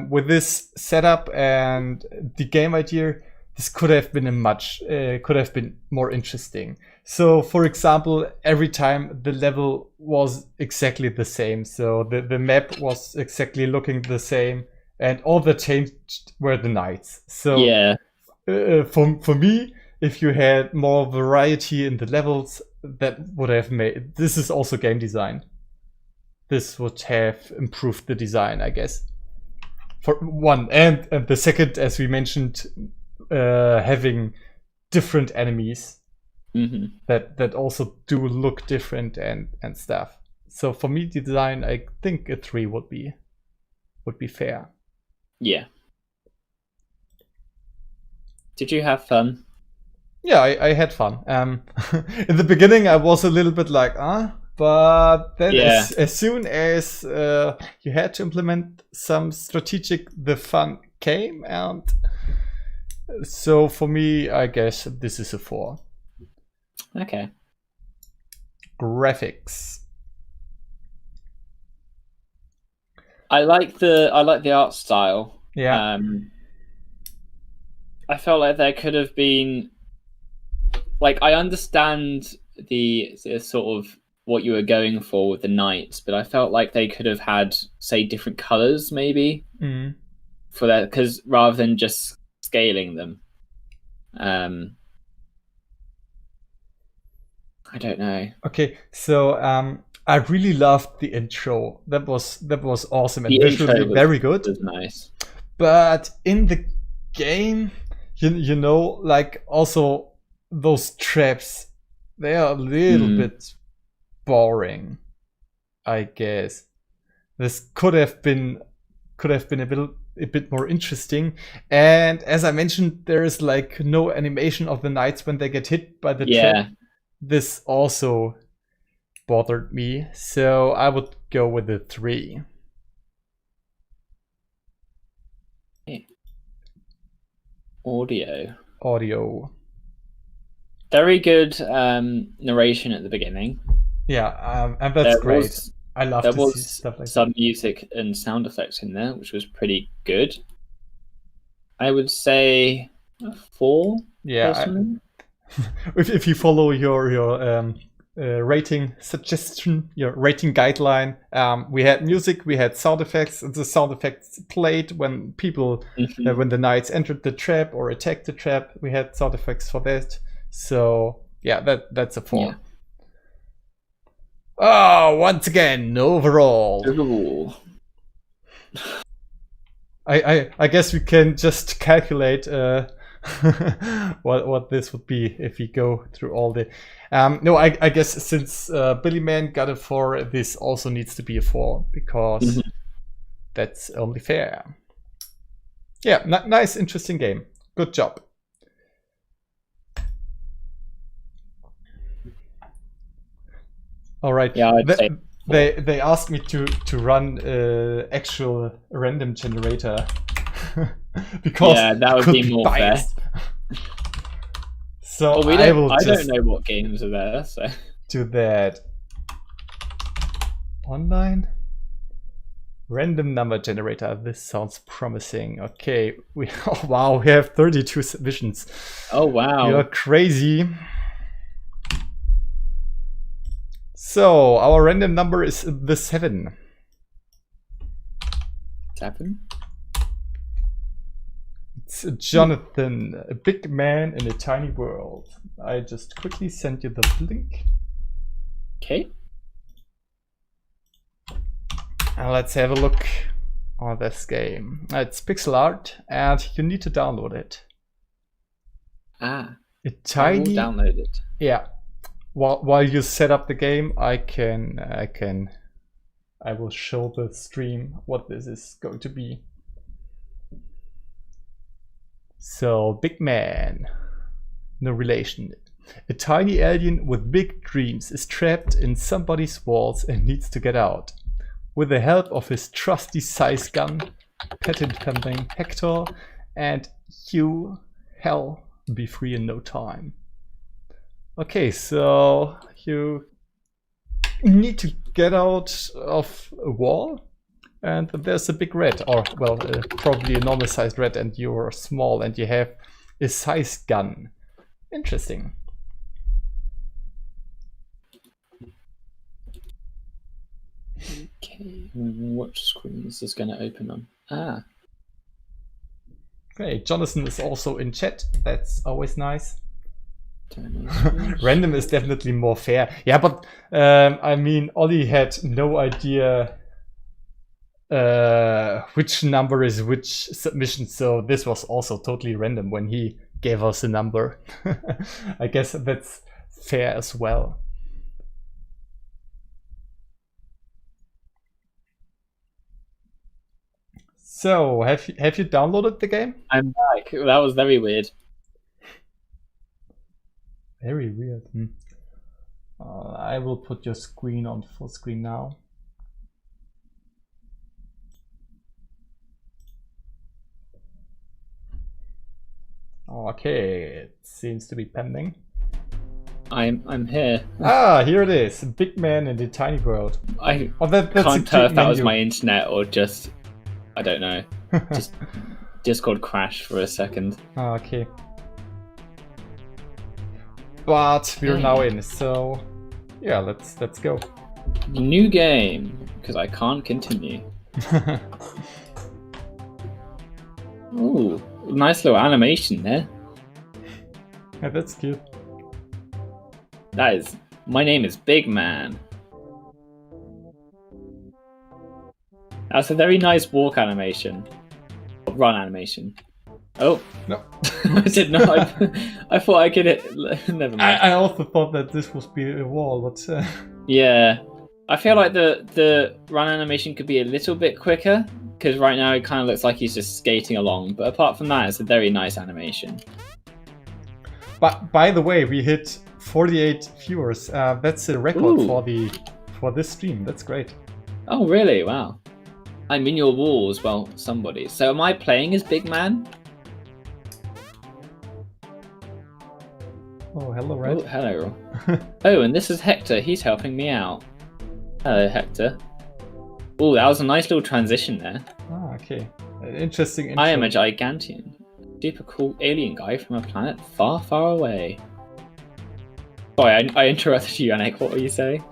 with this setup and the game idea, this could have been more interesting. So, for example, every time the level was exactly the same. So the map was exactly looking the same, and all that changed were the knights. So for me, if you had more variety in the levels, that would have made. This is also game design. This would have improved the design, I guess. For one, and the second, as we mentioned, having different enemies that also do look different and stuff. So for me, the design, I think a 3 would be fair. Yeah. Did you have fun? Yeah, I had fun. In the beginning, I was a little bit like, but then as soon as you had to implement some strategic, the fun came, and so for me, I guess this is a 4. Okay. Graphics. I like the art style. Yeah. I felt like there could have been, like, I understand the sort of what you were going for with the knights, but I felt like they could have had, say, different colors maybe for that, because rather than just scaling them. I don't know. Okay, so I really loved the intro. That was awesome and visually very good. Was nice. But in the game, you know, like also those traps, they are a little bit boring, I guess. This could have been a bit more interesting. And as I mentioned, there is like no animation of the knights when they get hit by the trap. This also bothered me, so I would go with a 3. Audio. Very good narration at the beginning. Yeah, and that's great. I love to see stuff like some music and sound effects in there, which was pretty good. I would say 4. Yeah. If you follow your rating suggestion, your rating guideline, we had music, we had sound effects, and the sound effects played when people, when the knights entered the trap or attacked the trap. We had sound effects for that. So yeah, that's a 4. Yeah. Oh, once again, overall. Ooh. I guess we can just calculate what this would be if we go through all the. No, I guess since Billy Man got a 4, this also needs to be a 4 because that's only fair. Yeah, nice, interesting game. Good job. All right. Yeah, they asked me to run actual random generator because that would be more fair. So I don't know what games are there. So do that online. Random number generator. This sounds promising. Okay, oh wow, we have 32 submissions. Oh wow. You're crazy. So our random number is the 7. 7? It's Jonathan, a big man in a tiny world. I just quickly sent you the link. Okay. And let's have a look on this game. It's pixel art, and you need to download it. Ah. A tiny. I will download it. Yeah. While you set up the game, I will show the stream what this is going to be. So, big man, no relation. A tiny alien with big dreams is trapped in somebody's walls and needs to get out. With the help of his trusty size gun, patent pending Hector, and Hugh, hell be free in no time. Okay, so you need to get out of a wall, and there's a big rat, or well, probably a normal sized rat, and you're small and you have a size gun. Interesting. Okay, what screen is this going to open on? Ah. Okay, Jonathan is also in chat. That's always nice. Random is definitely more fair. Yeah, but I mean, Ollie had no idea which number is which submission, so this was also totally random when he gave us a number. I guess that's fair as well. So, have you downloaded the game? I'm back. That was very weird. Very weird. I will put your screen on full screen now. Okay, it seems to be pending. I'm here. Ah, here it is. Big man in the tiny world. I that's can't tell if that was my internet or just, I don't know. just called crash for a second. Okay. But we're now in, so yeah, let's go. New game, because I can't continue. Ooh, nice little animation there. Yeah, that's cute. That is, my name is Big Man. That's a very nice walk animation. Run animation. Oh. No. I did not. I thought I could hit. Never mind. I also thought that this would be a wall, but... Yeah. I feel like the run animation could be a little bit quicker, because right now it kind of looks like he's just skating along. But apart from that, it's a very nice animation. But by the way, we hit 48 viewers. That's a record for this stream. That's great. Oh, really? Wow. I'm in your walls. Well, somebody. So am I playing as Big Man? Oh, hello, Red. Oh, hello. Oh, and this is Hector. He's helping me out. Hello, Hector. Oh, that was a nice little transition there. Ah, okay. Interesting intro. I am a gigantian, super cool alien guy from a planet far, far away. Sorry, I interrupted you, Yannick. What were you saying?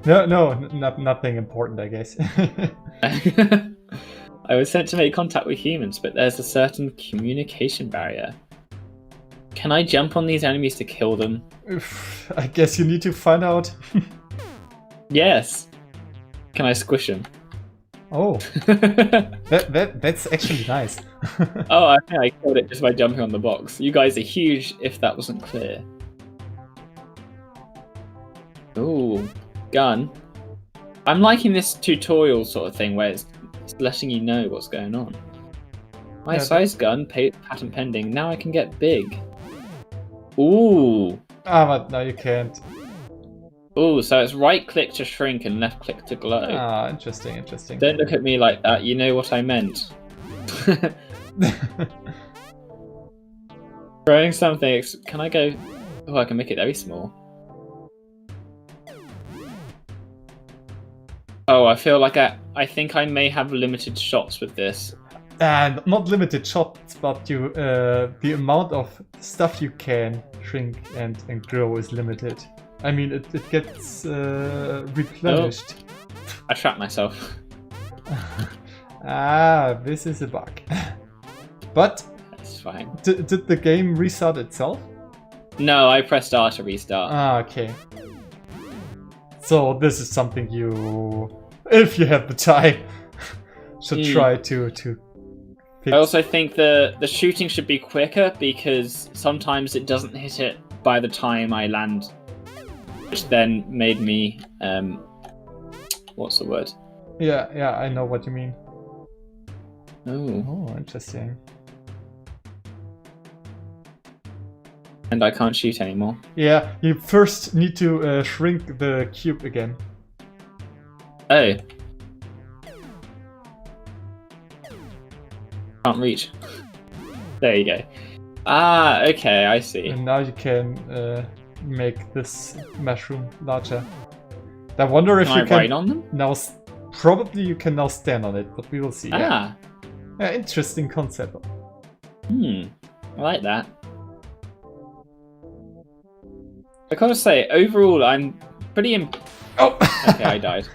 No, nothing important, I guess. I was sent to make contact with humans, but there's a certain communication barrier. Can I jump on these enemies to kill them? I guess you need to find out. Yes. Can I squish them? Oh, that's actually nice. Oh, I think I killed it just by jumping on the box. You guys are huge if that wasn't clear. Ooh, gun. I'm liking this tutorial sort of thing where it's letting you know what's going on. My size gun, patent pending. Now I can get big. Ooh. Ah, but no, you can't. Ooh, so it's right click to shrink and left click to glow. Ah, interesting. Don't look at me like that. You know what I meant. Throwing something. Can I go? Oh, I can make it very small. Oh, Oh, I feel like I think I may have limited shots with this. And not limited shots, but you the amount of stuff you can shrink and grow is limited. I mean, it gets replenished. Oh, I trapped myself. This is a bug. But that's fine. Did the game restart itself? No, I pressed R to restart. Okay. So this is something you, if you have the time, should try to fix. I also think the shooting should be quicker because sometimes it doesn't hit it by the time I land, which then made me what's the word? Yeah, I know what you mean. Oh, interesting. And I can't shoot anymore. Yeah, you first need to shrink the cube again. Oh. Can't reach. There you go. Okay, I see. And now you can make this mushroom larger. I wonder if you can ride on them? Now, probably you can now stand on it, but we will see. Yeah, interesting concept. I like that. I gotta say, overall, I'm pretty okay, I died.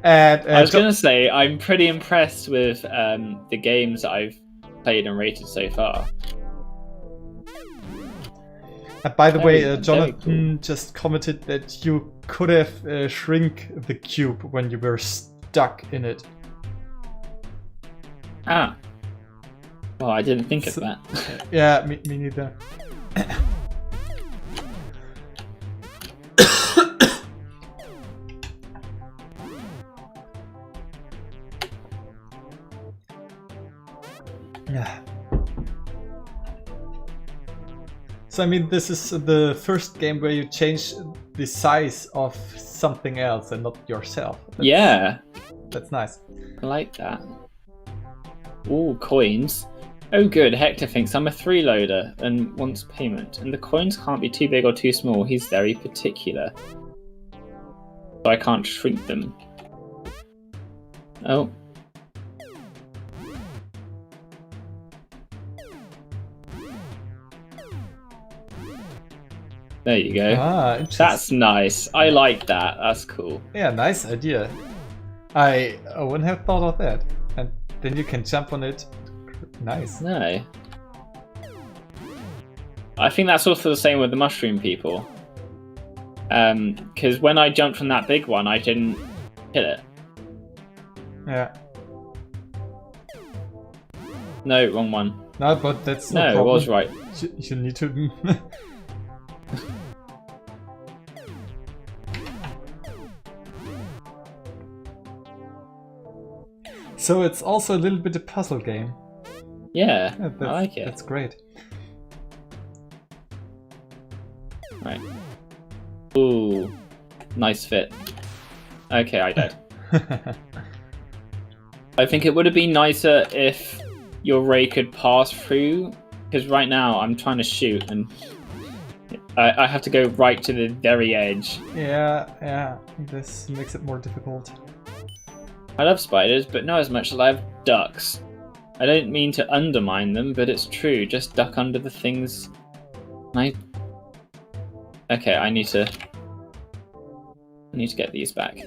And I was gonna say, I'm pretty impressed with the games that I've played and rated so far. By the way, Jonathan just commented that you could have shrink the cube when you were stuck in it. Well, I didn't think of that. Yeah, me neither. Yeah. So I mean, this is the first game where you change the size of something else and not yourself. That's nice. I like that. Ooh, coins. Oh good, Hector thinks I'm a freeloader and wants payment. And the coins can't be too big or too small. He's very particular. So I can't shrink them. Oh. There you go. That's nice. I like that. That's cool. Yeah, nice idea. I wouldn't have thought of that. And then you can jump on it. Nice. No. I think that's also the same with the mushroom people. Because when I jumped from that big one, I didn't hit it. Yeah. No, wrong one. No, but that's no problem. It was right. You need to. So it's also a little bit a puzzle game. Yeah, I like it. That's great. Right. Ooh, nice fit. Okay, I died. I think it would have been nicer if your ray could pass through, because right now I'm trying to shoot and I have to go right to the very edge. Yeah, this makes it more difficult. I love spiders, but not as much as I have ducks. I don't mean to undermine them, but it's true. Just duck under the things. Okay, I need to get these back.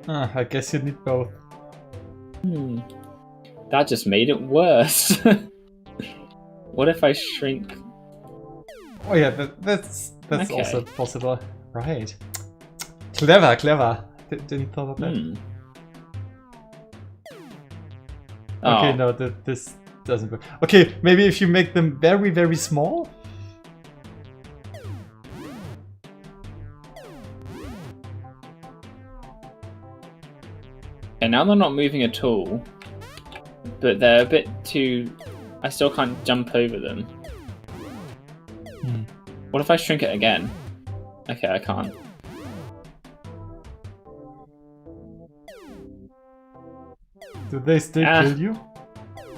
I guess you need both. That just made it worse. What if I shrink? Oh yeah, that's okay. Also possible. Right. Clever. Didn't thought of that. Okay, no, this doesn't work. Okay, maybe if you make them very, very small? And now they're not moving at all, but they're a bit too... I still can't jump over them. What if I shrink it again? Okay, I can't. Do they still kill you?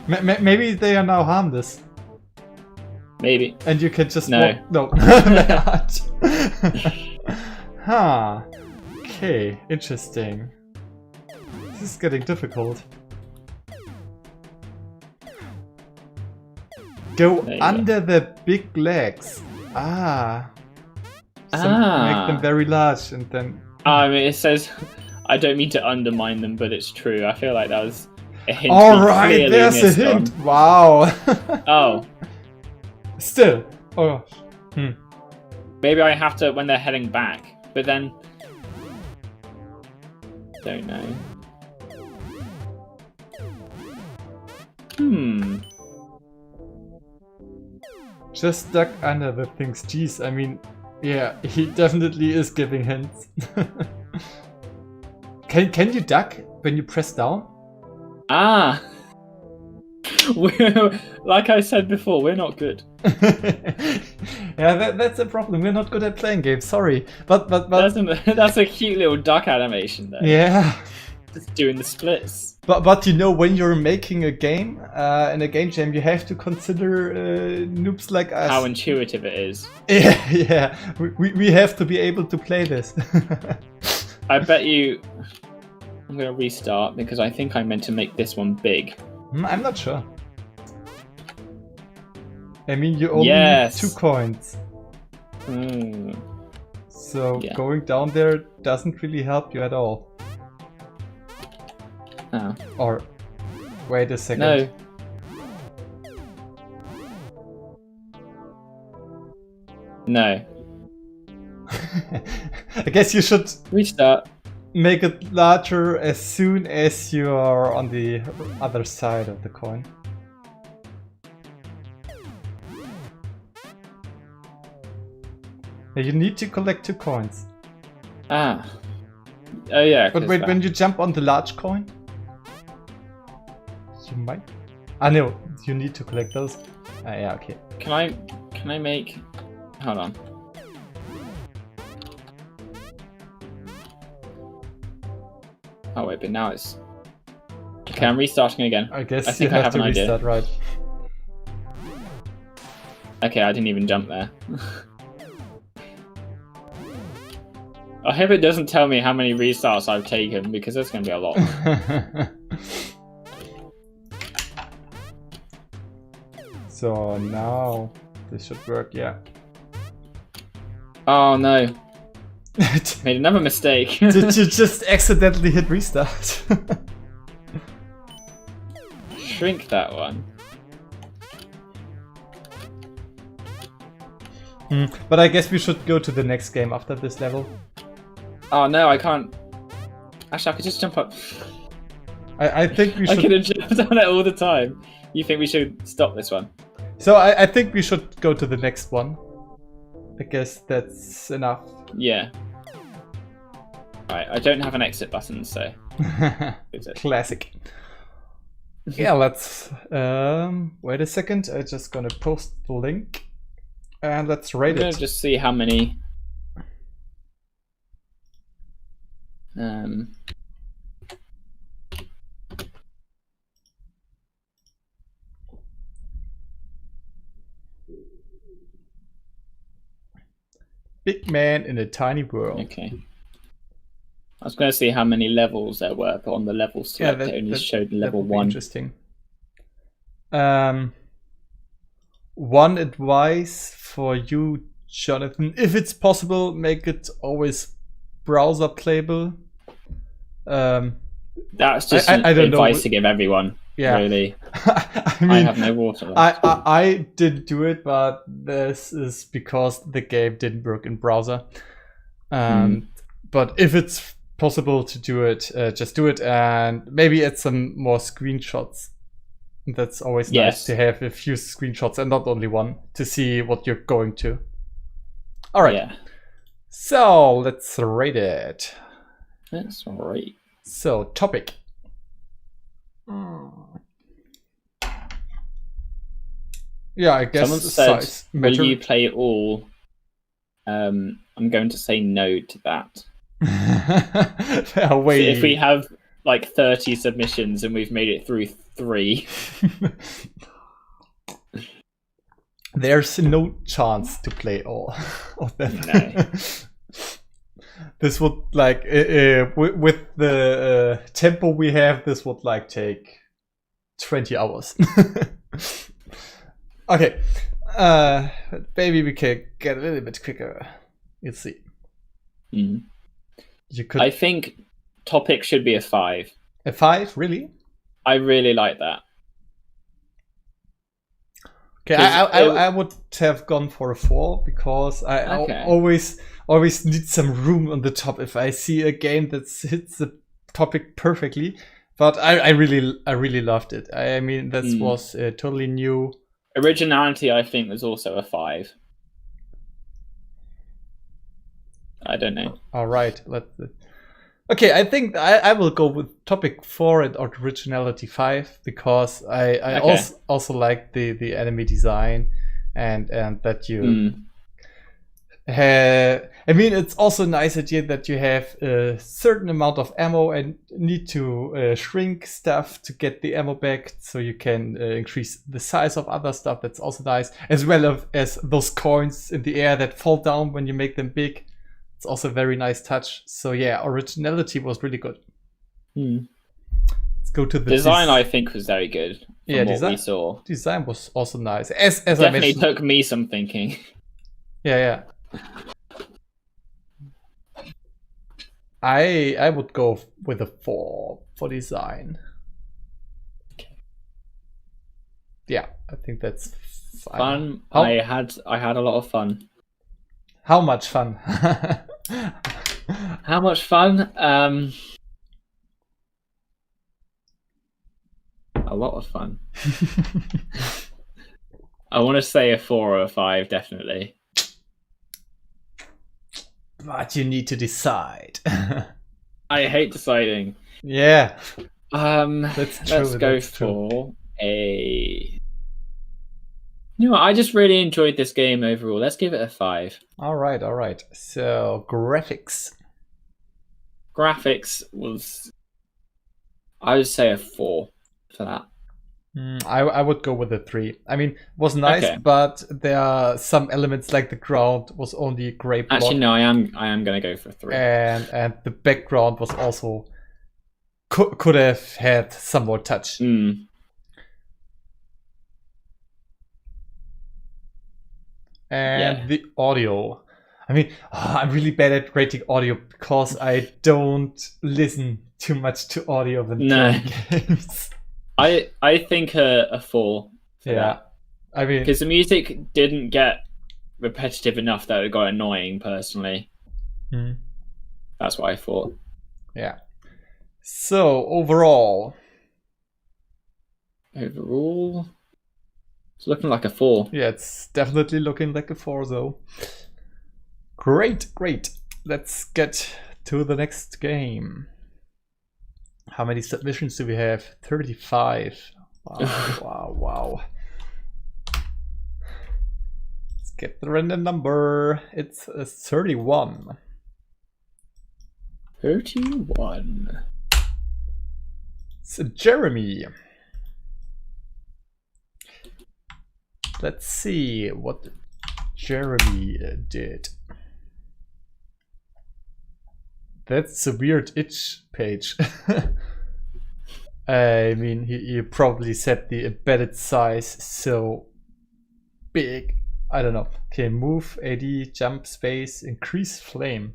Maybe they are now harmless. Maybe. And you can just no. No. Huh. Okay, interesting. This is getting difficult. Go under the big legs. Ah. Make them very large and then... I mean, it says, I don't mean to undermine them, but it's true. I feel like that was a hint. Alright, there's a hint. On. Wow. Oh. Still. Oh. Maybe I have to when they're heading back, but then... Don't know. Just stuck under the things. Jeez, I mean, yeah, he definitely is giving hints. Can you duck when you press down? Ah! Like I said before, we're not good. Yeah, that's a problem. We're not good at playing games. Sorry, but that's a cute little duck animation there. Yeah, just doing the splits. But you know, when you're making a game in a game jam, you have to consider noobs like us. How intuitive it is. Yeah. We have to be able to play this. I bet you. I'm gonna restart because I think I meant to make this one big. I'm not sure. I mean, you only need 2 coins. So going down there doesn't really help you at all. Oh. Or wait a second. No. No. I guess you should restart. Make it larger as soon as you are on the other side of the coin. You need to collect 2 coins. Ah. Oh yeah. But wait, when you jump on the large coin, you might. Ah no, you need to collect those. Ah yeah, okay. Can I make? Hold on. Oh wait, but now it's. Okay, I'm restarting again. I guess I think you I have to an restart, idea. right? Okay, I didn't even jump there. I hope it doesn't tell me how many restarts I've taken, because that's going to be a lot. So now this should work, yeah. Oh no. Made another mistake. Did you just accidentally hit restart? Shrink that one. But I guess we should go to the next game after this level. Oh no, I can't. Actually, I could just jump up. I think we should. I could have jumped on it all the time. You think we should stop this one? So I think we should go to the next one. I guess that's enough. Yeah. Right, I don't have an exit button, so. Classic. Yeah, let's. Wait a second. I'm just gonna post the link, and let's rate I'm gonna just see how many. Big man in a tiny world. Okay. I was going to see how many levels there were, but on the level select it only showed level 1. Interesting. One advice for you, Jonathan: if it's possible, make it always browser playable. That's just advice to give everyone. Yeah. Really. I mean, I have no water left. I didn't do it, but this is because the game didn't work in browser. But if it's possible to do it, just do it, and maybe add some more screenshots. That's always nice to have a few screenshots and not only one to see what you're going to. All right. Yeah. So let's rate it. That's all right. So topic. Yeah, I guess someone size said, will you play it all? I'm going to say no to that. If we have like 30 submissions and we've made it through 3. There's no chance to play all of them. No. This would like with the tempo we have, this would like take 20 hours. Okay, maybe we can get a little bit quicker. Let's see. Mm. You could. I think topic should be a 5. A 5, really? I really like that. Okay, I would have gone for a 4 because I always need some room on the top if I see a game that hits the topic perfectly. But I really loved it. I mean, that was totally new. Originality, I think, was also a 5. I don't know. All right, okay, I think I will go with topic 4 and originality 5 because I also like the enemy design and that you. I mean, it's also a nice idea that you have a certain amount of ammo and need to shrink stuff to get the ammo back, so you can increase the size of other stuff. That's also nice, as well as those coins in the air that fall down when you make them big. It's also a very nice touch. So yeah, originality was really good. Let's go to the design. I think was very good. Yeah, what we saw. Design was also nice. As definitely I mentioned, took me some thinking. Yeah. I would go with a 4 for design. Okay. Yeah, I think that's fun. I had a lot of fun. How much fun? How much fun? A lot of fun. I want to say a 4 or a 5, definitely. But you need to decide. I hate deciding. Yeah. That's true. Let's go for a. You know what? I just really enjoyed this game overall. Let's give it a 5. All right. So graphics. Graphics was. I would say a 4 for that. I would go with a 3. I mean, it was nice, but there are some elements like the ground was only gray block. Actually, no, I am gonna go for a 3. And the background was also could have had some more touch. And the audio. I mean, I'm really bad at rating audio because I don't listen too much to audio when playing games. I think a 4 for that. I mean, because the music didn't get repetitive enough that it got annoying personally. That's what I thought. Yeah. So overall, it's looking like a 4. Yeah, it's definitely looking like a 4 though. Great. Let's get to the next game. How many submissions do we have? 35. Wow. Let's get the random number. It's 31. 31. It's Jeremy. Let's see what Jeremy did. That's a weird itch page. I mean, he probably set the embedded size so big. I don't know. Okay, move, AD, jump, space, increase flame,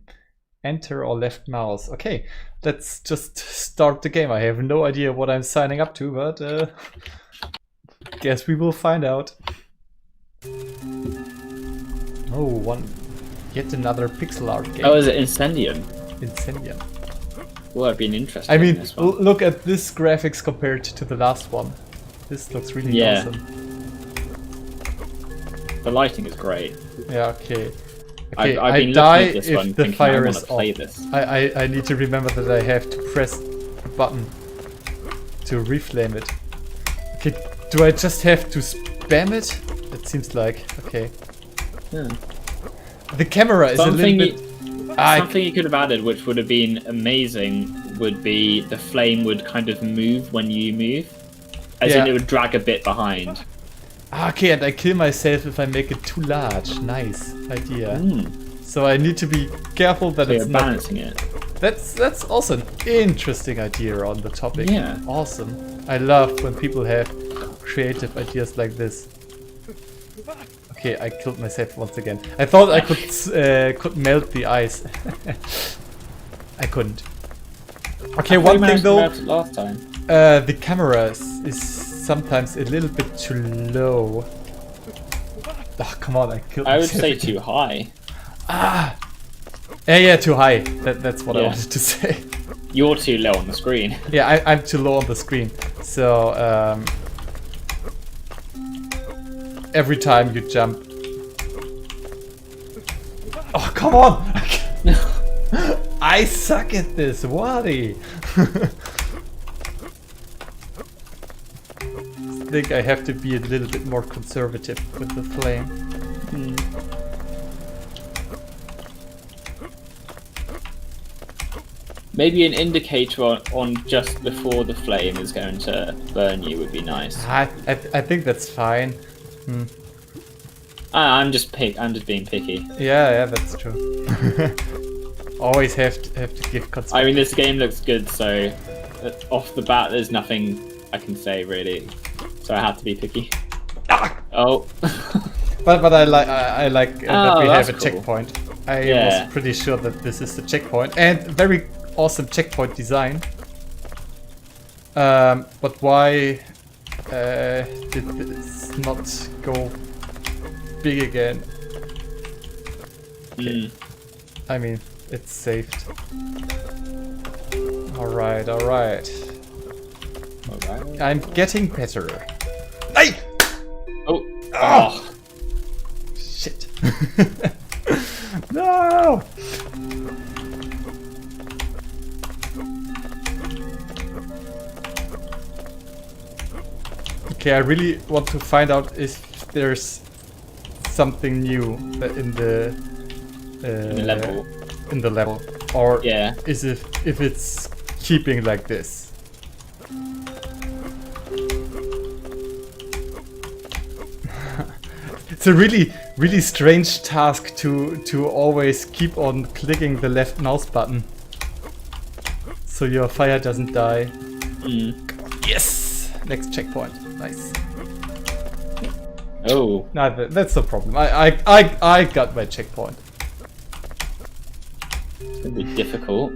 enter or left mouse. Okay, let's just start the game. I have no idea what I'm signing up to, but guess we will find out. Oh, yet another pixel art game. Oh, is it Incendium? Incendium. Well, I've been interested. I mean, in this one. Look at this graphics compared to the last one. This looks really awesome. The lighting is great. Yeah, okay. I've been die looking at this if one, the fire is play off. This. I need to remember that I have to press the button to reflame it. Okay, do I just have to spam it? It seems like, okay. Yeah. The camera is a little bit... Something you could have added, which would have been amazing, would be the flame would kind of move when you move. As in it would drag a bit behind. Okay, and I kill myself if I make it too large. Nice idea. So I need to be careful that it's not balancing it. That's also an interesting idea on the topic. Yeah. Awesome. I love when people have creative ideas like this. Okay, I killed myself once again. I thought I could melt the ice. I couldn't. Okay, one thing though. Last time. The camera is sometimes a little bit too low. Oh, come on, I killed myself. I would say too high. Yeah, too high. That's what I wanted to say. You're too low on the screen. Yeah, I'm too low on the screen. So every time you jump. Oh, come on! I suck at this. Why? I think I have to be a little bit more conservative with the flame. Maybe an indicator on just before the flame is going to burn you would be nice. I think that's fine. I'm just being picky. Yeah, that's true. Always have to give consideration. I mean, this game looks good, so off the bat, there's nothing I can say really. So I have to be picky. Oh. But I like that we have a cool. checkpoint. I was pretty sure that this is the checkpoint, and very awesome checkpoint design. But why did this not go big again? Okay. I mean, it's saved. Alright. I'm getting better. Hey! Oh! Shit. No! Okay, I really want to find out if there's something new in the level. In the level, or is if it's keeping like this. It's a really strange task to always keep on clicking the left mouse button so your fire doesn't die. Yes! Next checkpoint. Nice. Oh. No, that's the problem. I got my checkpoint. It's gonna be difficult.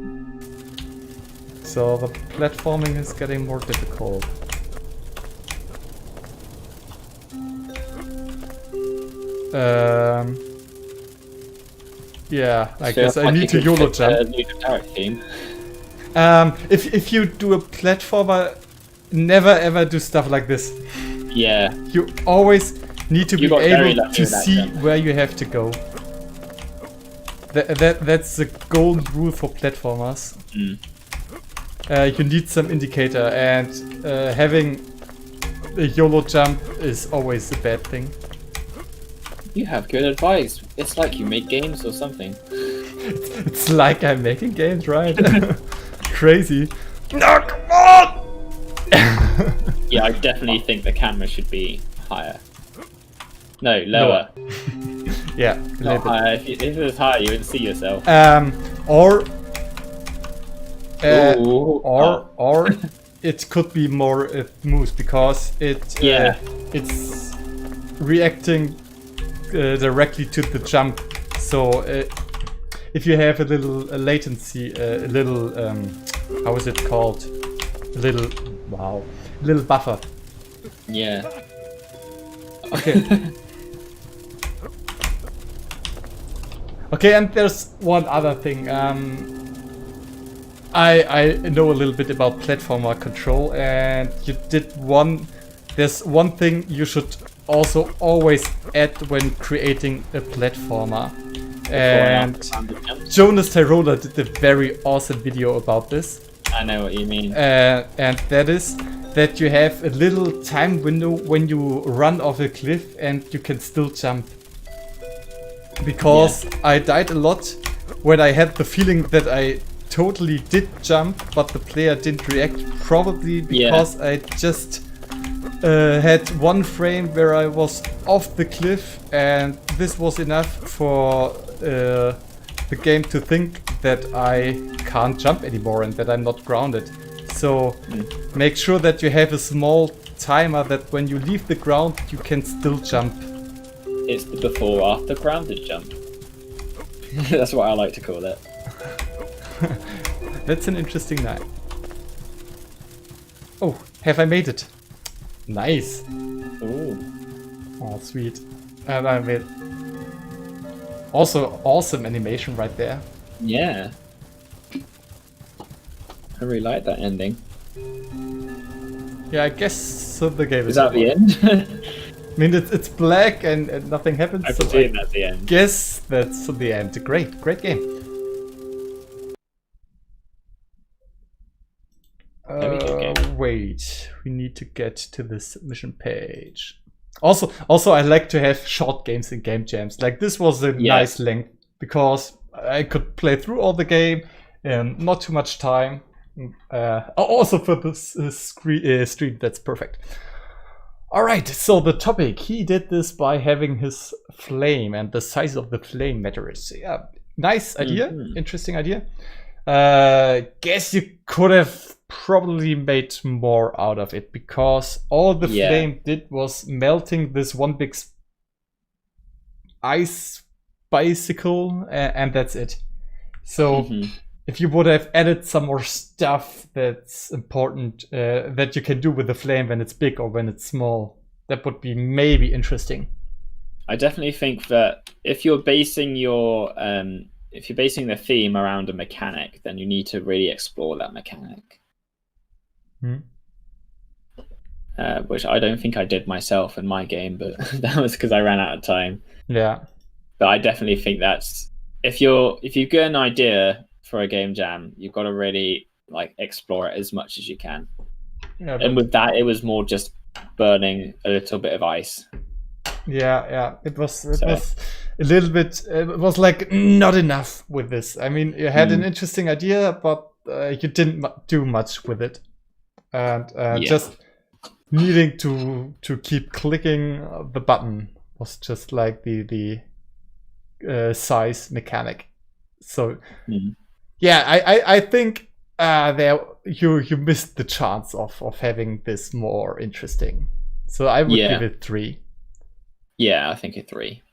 So the platforming is getting more difficult. Yeah, I guess I need to YOLO jump. If you do a platformer, never ever do stuff like this. Yeah. You always need to be able to see where you have to go. That's the golden rule for platformers. You need some indicator, and having a YOLO jump is always a bad thing. You have good advice. It's like you make games or something. It's like I'm making games, right? Crazy. No, come on! Yeah, I definitely think the camera should be higher. No, lower. Yeah, not higher. If it was higher, you wouldn't see yourself. Or it could be more smooth because it's reacting directly to the jump. So if you have a little latency, a little how is it called? A little buffer. Yeah. Okay. Okay, and there's one other thing. I know a little bit about platformer control, and there's one thing you should also always add when creating a platformer. And Jonas Tyrola did a very awesome video about this. I know what you mean. And that is that you have a little time window when you run off a cliff and you can still jump. Because I died a lot when I had the feeling that I totally did jump, but the player didn't react, probably because I just had one frame where I was off the cliff, and this was enough for the game to think that I can't jump anymore and that I'm not grounded. So make sure that you have a small timer that when you leave the ground you can still jump. It's the before after grounded jump. That's what I like to call it. That's an interesting night. Oh, have I made it? Nice. Ooh. Oh, sweet. And I made also awesome animation right there. Yeah. I really like that ending. Yeah, I guess so. The game is that the end? I mean, it's black and nothing happens. I presume that's the end. Guess that's the end. Great game. Wait, we need to get to this mission page. Also, I like to have short games in game jams. Like this was a nice length because I could play through all the game in not too much time. Also for this stream, that's perfect. All right, so the topic, he did this by having his flame, and the size of the flame matters. Yeah, nice idea, interesting idea. Guess you could have probably made more out of it, because all the flame did was melting this one big ice bicycle, and that's it. So if you would have added some more stuff that's important that you can do with the flame when it's big or when it's small, that would be maybe interesting. I definitely think that if you're basing your the theme around a mechanic, then you need to really explore that mechanic. Which I don't think I did myself in my game, but that was because I ran out of time. Yeah. But I definitely think that's if you've got an idea for a game jam, you've got to really like explore it as much as you can. Yeah, and with that, it was more just burning a little bit of ice. Yeah. It was a little bit. It was like not enough with this. I mean, you had an interesting idea, but you didn't do much with it. And just needing to keep clicking the button was just like the size mechanic. So I think there you missed the chance of having this more interesting. So I would give it 3. Yeah, I think a 3.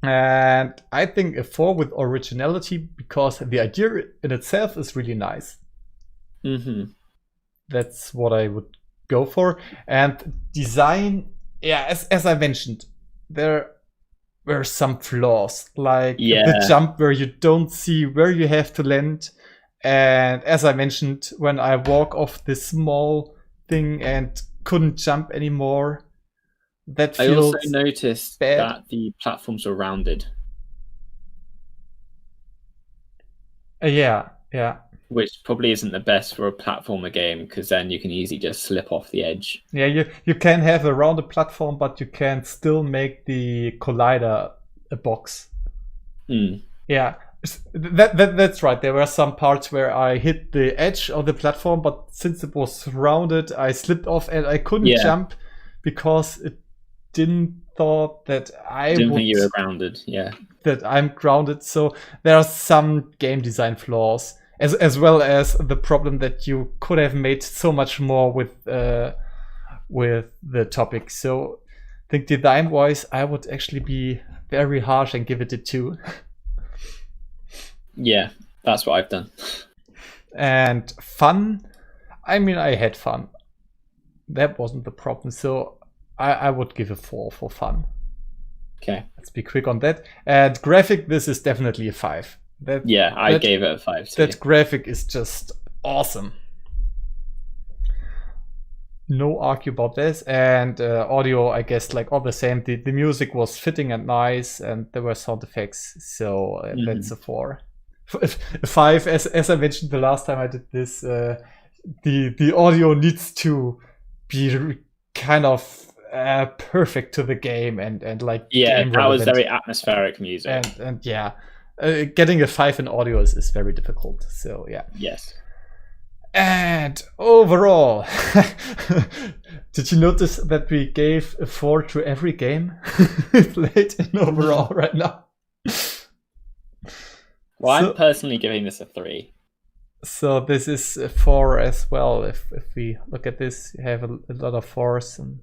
And I think a 4 with originality, because the idea in itself is really nice. That's what I would go for. And design, as I mentioned, there were some flaws, like the jump where you don't see where you have to land. And as I mentioned, when I walk off this small thing and couldn't jump anymore, that feels I also noticed bad. That the platforms were rounded. Yeah. Which probably isn't the best for a platformer game, because then you can easily just slip off the edge. Yeah, you can have a rounded platform, but you can still make the collider a box. Yeah, that's right. There were some parts where I hit the edge of the platform, but since it was rounded, I slipped off and I couldn't jump because it didn't thought that I didn't think you were grounded. Yeah, that I'm grounded. So there are some game design flaws. As well as the problem that you could have made so much more with the topic. So I think design-wise, I would actually be very harsh and give it a 2. Yeah, that's what I've done. And fun, I mean, I had fun. That wasn't the problem. So I would give a 4 for fun. Okay. Let's be quick on that. And graphic, this is definitely a 5. I gave it a 5 too. That graphic is just awesome. No argue about this. And audio, I guess, like all the same. The music was fitting and nice, and there were sound effects. So that's a 4. 5, as I mentioned the last time I did this, the audio needs to be kind of perfect to the game and like that was very atmospheric music. And getting a 5 in audio is very difficult. So yeah. Yes. And overall, did you notice that we gave a 4 to every game played in overall right now? Well, I'm personally giving this a 3. So this is a 4 as well. If we look at this, you have a lot of 4s, and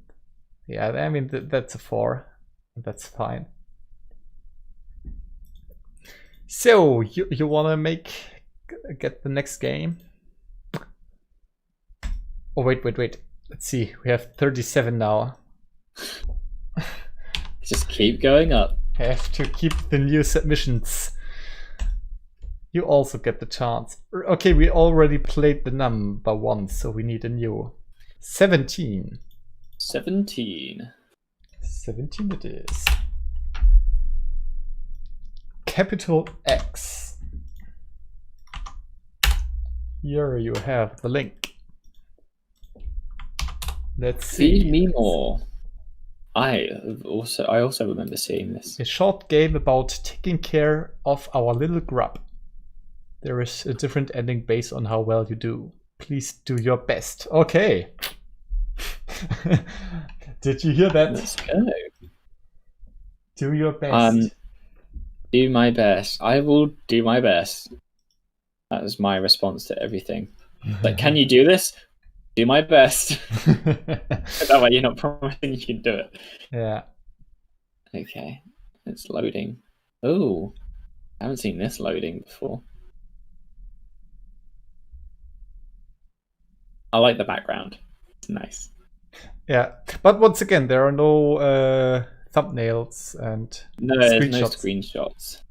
yeah, I mean that's a 4. That's fine. So you wanna get the next game? Oh wait. Let's see. We have 37 now. Just keep going up. Have to keep the new submissions. You also get the chance. Okay, we already played the number 1, so we need a new 17. 17 it is. Capital X. Here you have the link. Let's see. Feed me more. I also remember seeing this. A short game about taking care of our little grub. There is a different ending based on how well you do. Please do your best. Okay. Did you hear that? Let's go. Do your best. Do my best. I will do my best. That is my response to everything. Like, can you do this? Do my best. That way you're not promising you can do it. Yeah. Okay. It's loading. Oh. I haven't seen this loading before. I like the background. It's nice. Yeah. But once again, there are no thumbnails and no screenshots.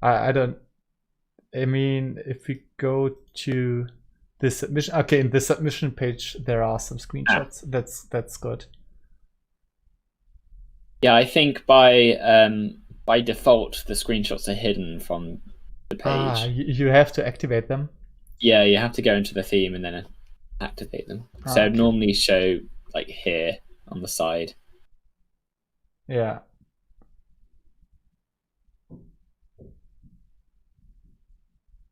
I mean, if we go to the submission, okay, in the submission page there are some screenshots. That's good. Yeah, I think by default the screenshots are hidden from the page. You have to activate them. Yeah, you have to go into the theme and then activate them. So okay. Normally show like here on the side. Yeah.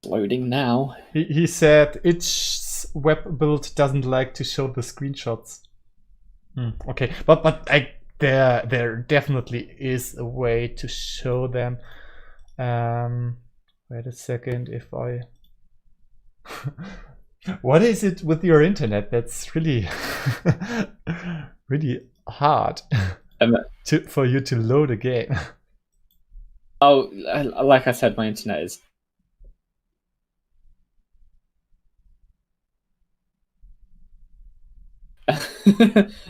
Loading now. He said each web build doesn't like to show the screenshots. Okay, but there definitely is a way to show them. Wait a second, if I what is it with your internet? That's really really hard for you to load a game. Oh, like I said, my internet is.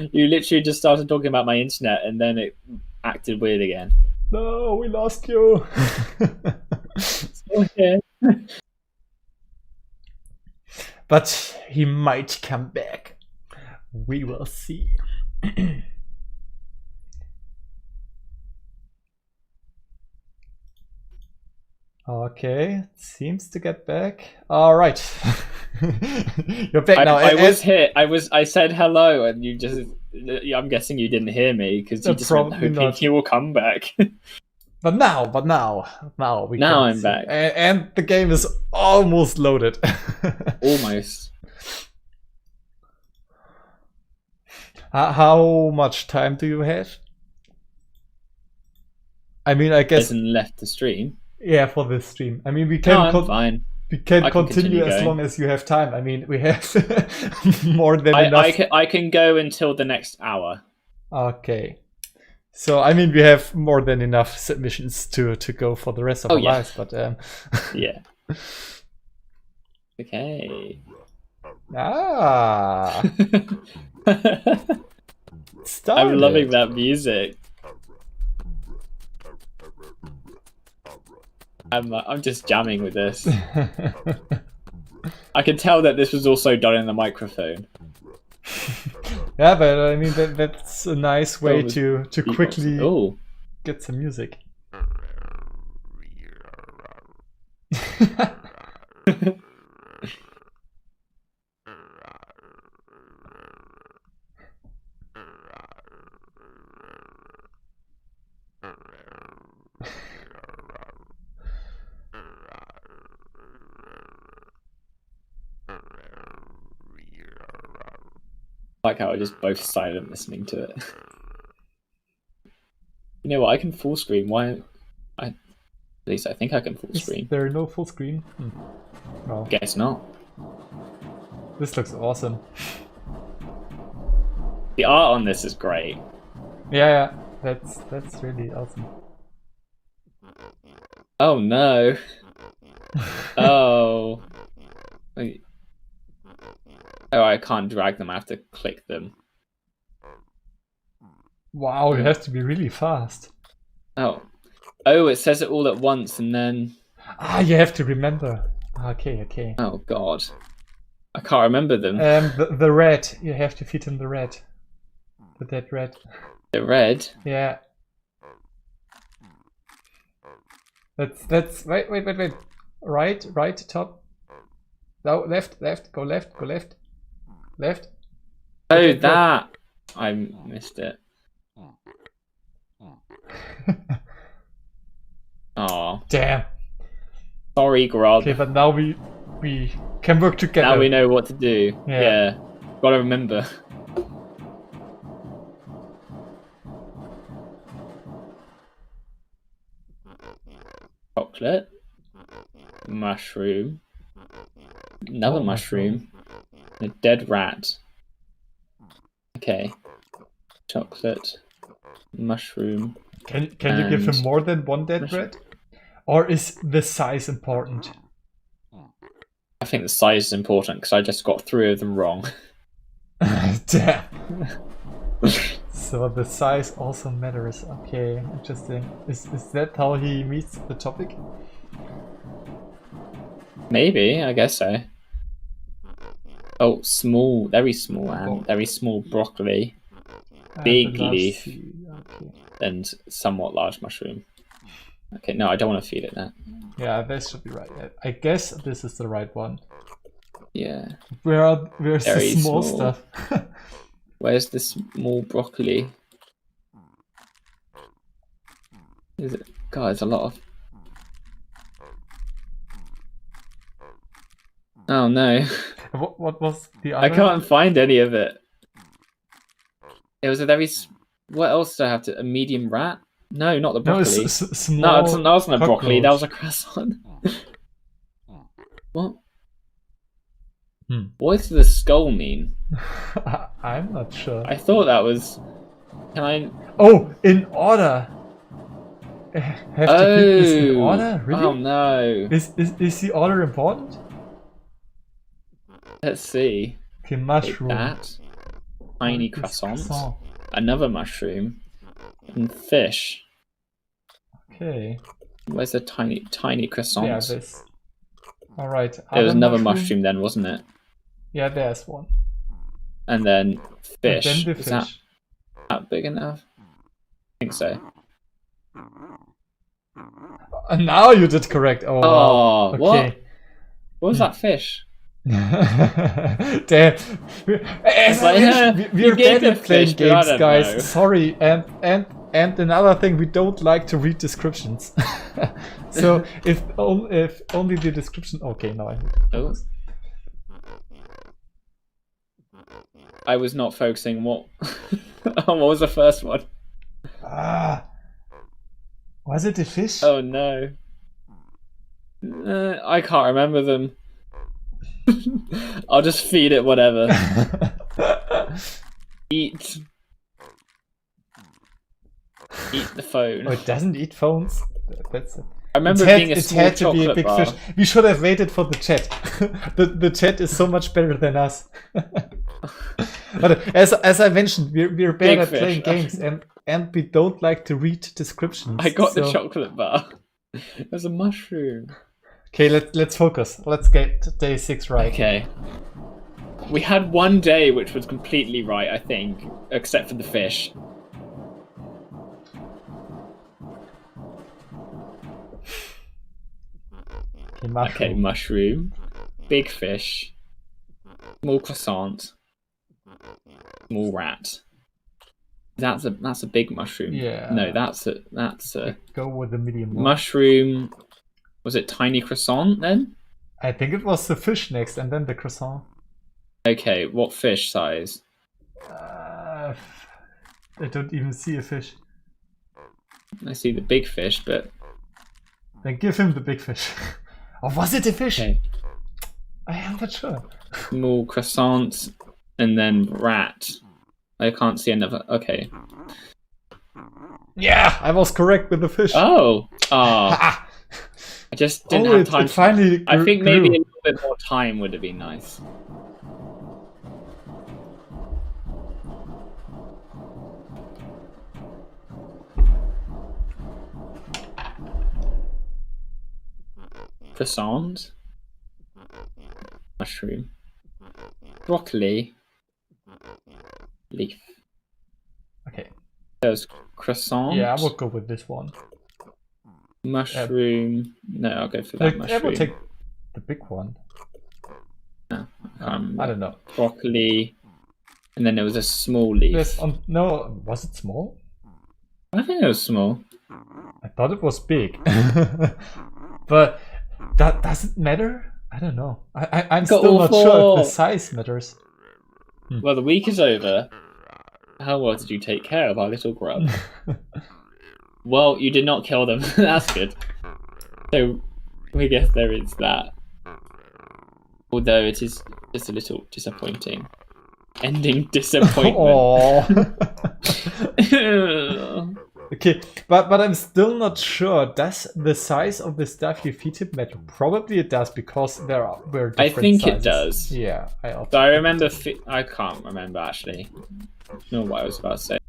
You literally just started talking about my internet and then it acted weird again. No, we lost you. Okay. But he might come back. We will see. Okay, seems to get back. All right. You're back now. I was here. I said hello, and you just. I'm guessing you didn't hear me because you just went hoping he will come back. But now we. Now I'm back, and the game is almost loaded. Almost. How much time do you have? I mean, I guess. Hasn't left the stream. Yeah, for this stream. I mean, we can. Fine. We can continue as long as you have time. I mean, we have more than enough. I can go until the next hour. Okay. So, I mean, we have more than enough submissions to go for the rest of our lives. But yeah. Okay. I'm loving that music. I'm just jamming with this. I can tell that this was also done in the microphone. Yeah, but I mean that's a nice way to quickly get some music. Like how we're just both silent listening to it. You know what? I can full screen. Why? At least I think I can full screen. Is there no full screen? No. Guess not. This looks awesome. The art on this is great. Yeah, that's really awesome. Oh no. Oh. Wait. Oh, I can't drag them. I have to click them. Wow, you have to be really fast. Oh. Oh, it says it all at once and then... Ah, you have to remember. Okay. Oh god. I can't remember them. The red. You have to fit in the red. The dead red. The red? Yeah. That's wait. Right, top. No, left, go left. Left. Oh, that! I missed it. Oh. Damn. Sorry, Grog. Okay, but now we can work together. Now we know what to do. Yeah. Gotta remember. Chocolate. Mushroom. Another mushroom. A dead rat. Okay. Chocolate. Mushroom. Can you give him more than one dead rat? Or is the size important? I think the size is important because I just got 3 of them wrong. Damn. So the size also matters. Okay, interesting. Is that how he meets the topic? Maybe, I guess so. Oh, small, very small, and very small broccoli. Big leaf. Okay. And somewhat large mushroom. Okay, no, I don't want to feed it that. Yeah, this should be right. I guess this is the right one. Yeah. Where's very the small stuff? Where's the small broccoli? Is it? God, there's a lot of... Oh no. What was the other? I can't find any of it. It was a very... What else did I have to... A medium rat? No, not the broccoli. No, small that wasn't a broccoli, that was a cockroach. croissant. What? What does the skull mean? I'm not sure. I thought that was... Can I... Oh, in order! Have to keep this in order? Really? Oh no. Is the order important? Let's see. Okay, mushroom. Take that. Tiny croissant. Another mushroom. And fish. Okay. Where's the tiny croissant? Yeah, this. Alright. There was another mushroom then, wasn't it? Yeah, there's one. And then fish. And then the Is fish. that big enough? I think so. Now you did correct. Oh, wow. Okay. What? What was that fish? Damn. We're bad at playing games, guys. Know. Sorry. And another thing, we don't like to read descriptions. So if only the description. Okay, now I. Oh. I was not focusing. What? What was the first one? Was it a fish? Oh no. I can't remember them. I'll just feed it whatever. Eat the phone. Oh, it doesn't eat phones. That's it. I remember it being a small had to be a big bar. fish. We should have waited for the chat. the chat is so much better than us. But as I mentioned, we're bad at playing games and we don't like to read descriptions. I got the chocolate bar. There's a mushroom. Okay, let's focus. Let's get day 6 right. Okay. We had one day which was completely right, I think, except for the fish. Okay, mushroom. Big fish. Small croissant. Small rat. That's a big mushroom. Yeah. No, that's a go with the medium one. Mushroom. Was it tiny croissant then? I think it was the fish next and then the croissant. Okay, what fish size? I don't even see a fish. I see the big fish, but... Then give him the big fish. Or was it a fish? Okay. I am not sure. Small croissant, and then rat. I can't see another... Okay. Yeah, I was correct with the fish. Oh! I just didn't have time. It finally I think maybe a little bit more time would have been nice. Croissant, mushroom, broccoli, leaf. Okay. There's croissant. Yeah, I will go with this one. Mushroom. No, I'll go for that mushroom. I will take the big one. No, I don't know. Broccoli, and then there was a small leaf. No, was it small? I think it was small. I thought it was big. But that doesn't matter? I don't know. I'm still not sure if the size matters. Well, the week is over. How well did you take care of our little grub? Well, you did not kill them. That's good. So, we guess there is that. Although it is just a little disappointing. Ending disappointment. Okay, but I'm still not sure. Does the size of the stuff you feed him matter? Probably it does, because there were different I think sizes. It does. Yeah, I remember. I can't remember actually. I don't know what I was about to say.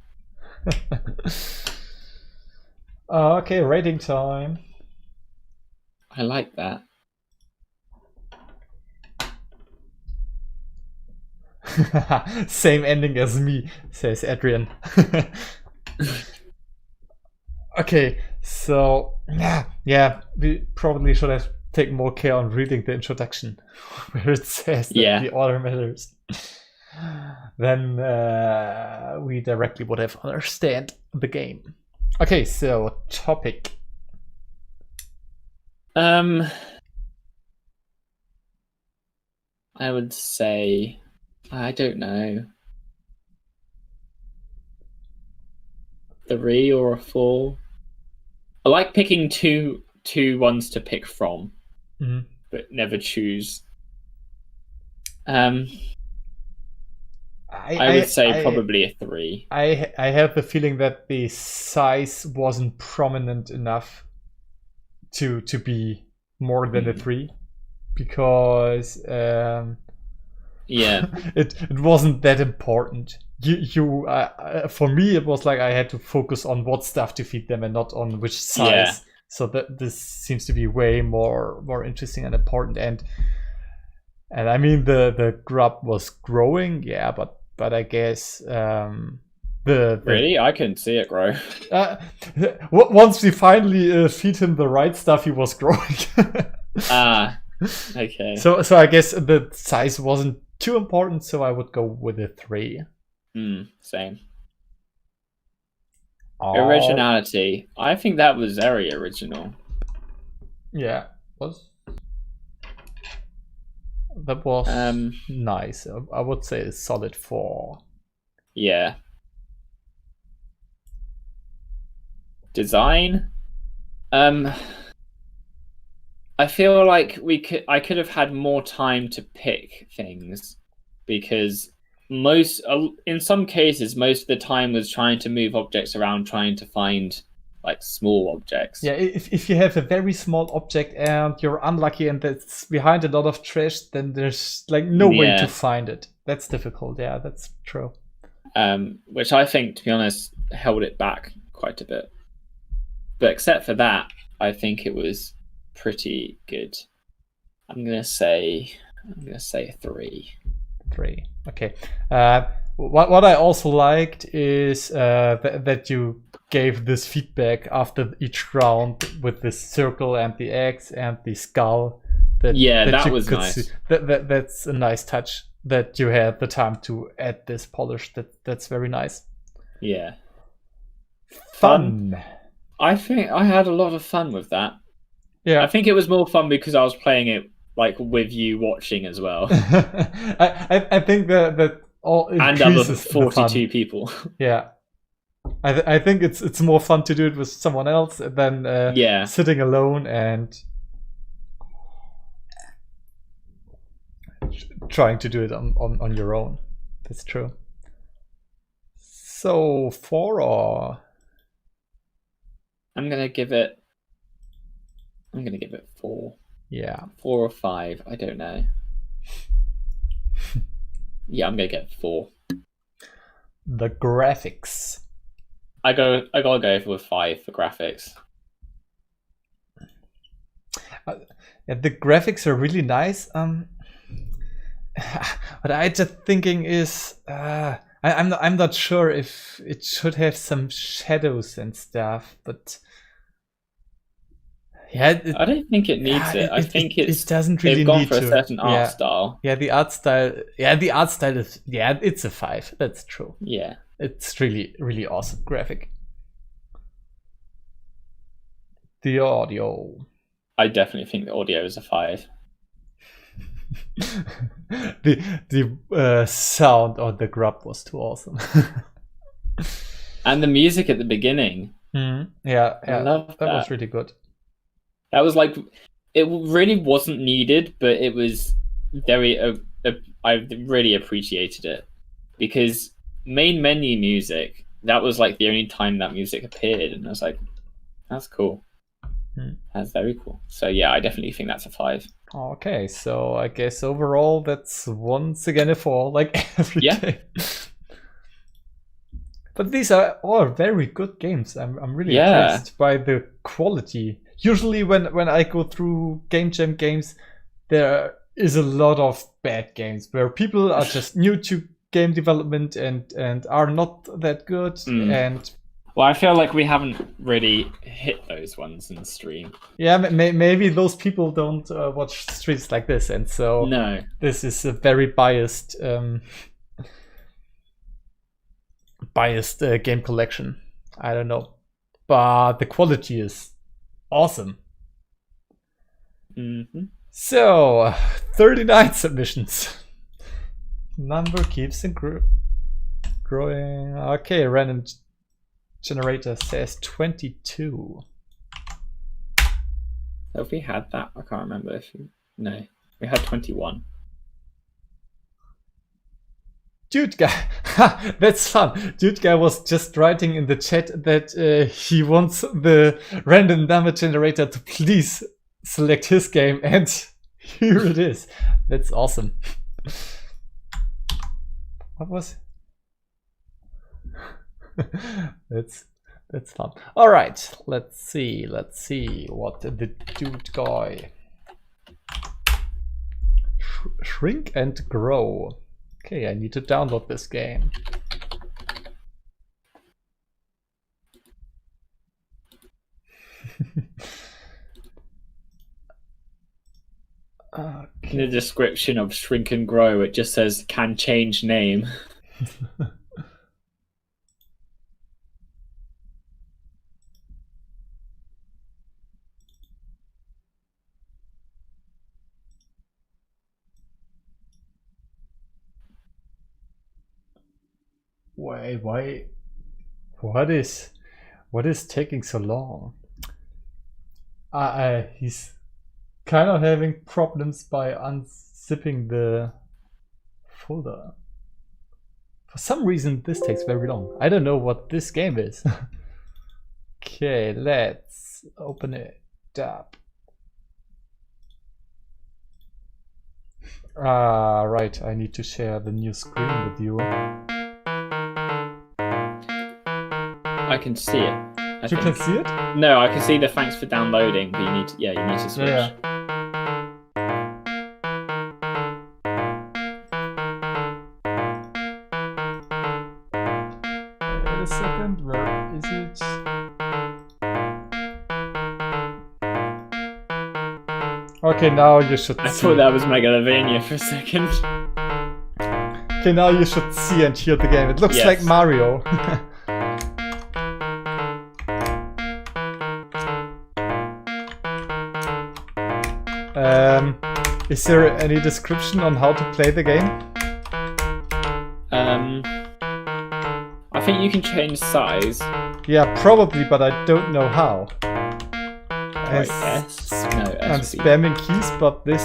Okay, rating time. I like that. Same ending as me, says Adrian. Okay, so yeah, we probably should have taken more care on reading the introduction, where it says that the order matters. Then we directly would have understand the game. Okay, so topic. I would say, I don't know, 3 or a 4. I like picking two ones to pick from, but never choose. I would say probably a 3. I have the feeling that the size wasn't prominent enough to be more than a 3, because it wasn't that important. You for me it was like I had to focus on what stuff to feed them and not on which size. Yeah. So that this seems to be way more interesting and important. And I mean the grub was growing, yeah, but I guess really, I couldn't see it grow. Once we finally feed him the right stuff, he was growing. Okay. So I guess the size wasn't too important, so I would go with a 3. Same. Originality. I think that was very original. Yeah, that was nice. I would say a solid 4. Yeah. Design. I feel like I could have had more time to pick things, because in some cases most of the time was trying to move objects around, trying to find like small objects. Yeah, if you have a very small object and you're unlucky and it's behind a lot of trash, then there's like no way to find it. That's difficult. Yeah, that's true. Which I think, to be honest, held it back quite a bit. But except for that, I think it was pretty good. I'm gonna say 3. 3. Okay. What I also liked is that you gave this feedback after each round with this circle and the X and the skull. That was nice. That's a nice touch that you had the time to add this polish. That's very nice. Yeah. Fun. I think I had a lot of fun with that. Yeah. I think it was more fun because I was playing it like with you watching as well. I think that all and other increases the fun. 42 people. Yeah. I think it's more fun to do it with someone else than sitting alone and trying to do it on your own. That's true. So 4 or I'm gonna give it 4. Yeah. 4 or 5. I don't know. Yeah, I'm gonna get 4. The graphics. I gotta go with 5 for graphics. The graphics are really nice. What I just thinking is, I'm not sure if it should have some shadows and stuff, but yeah, I don't think it needs it. I think it doesn't really they've gone need for a to. certain art style. Yeah, the art style. Yeah, the art style is. Yeah, it's a 5. That's true. Yeah, it's really, really awesome graphic. The audio. I definitely think the audio is a 5. the sound on the grub was too awesome. And the music at the beginning. Yeah, I love that. That was really good. That was like, it really wasn't needed, but it was very. I really appreciated it because main menu music. That was like the only time that music appeared, and I was like, "That's cool. That's very cool." So yeah, I definitely think that's a 5. Okay, so I guess overall that's once again a 4, like every game. But these are all very good games. I'm really impressed by the quality. Usually when I go through Game Jam games, there is a lot of bad games where people are just new to game development and are not that good. And well, I feel like we haven't really hit those ones in the stream. Yeah, maybe those people don't watch streams like this, and so this is a very biased game collection. I don't know, but the quality is awesome. So 39 submissions. Number keeps growing. Okay, random generator says 22. Have we had that? I can't remember. No, we had 21. Dude guy, that's fun. Dude guy was just writing in the chat that he wants the random number generator to please select his game, and here it is. That's awesome. What was? That's fun. All right, let's see what the dude guy. Shrink and grow. Okay, I need to download this game. Okay. In the description of Shrink and Grow, it just says "can change name." Why? What is taking so long? He's kind of having problems by unzipping the folder. For some reason, this takes very long. I don't know what this game is. Okay, let's open it up. Right, I need to share the new screen with you. I can see it. You can see it? No, I can see the thanks for downloading, but you need to switch. Yeah. Wait a second, where is it? Okay, now you should see. I thought that was Megalovania for a second. Okay, now you should see and hear the game. It looks like Mario. Um, Is there any description on how to play the game? I think you can change size. Yeah, probably, but I don't know how. Right, S? No, S. I'm spamming keys, but this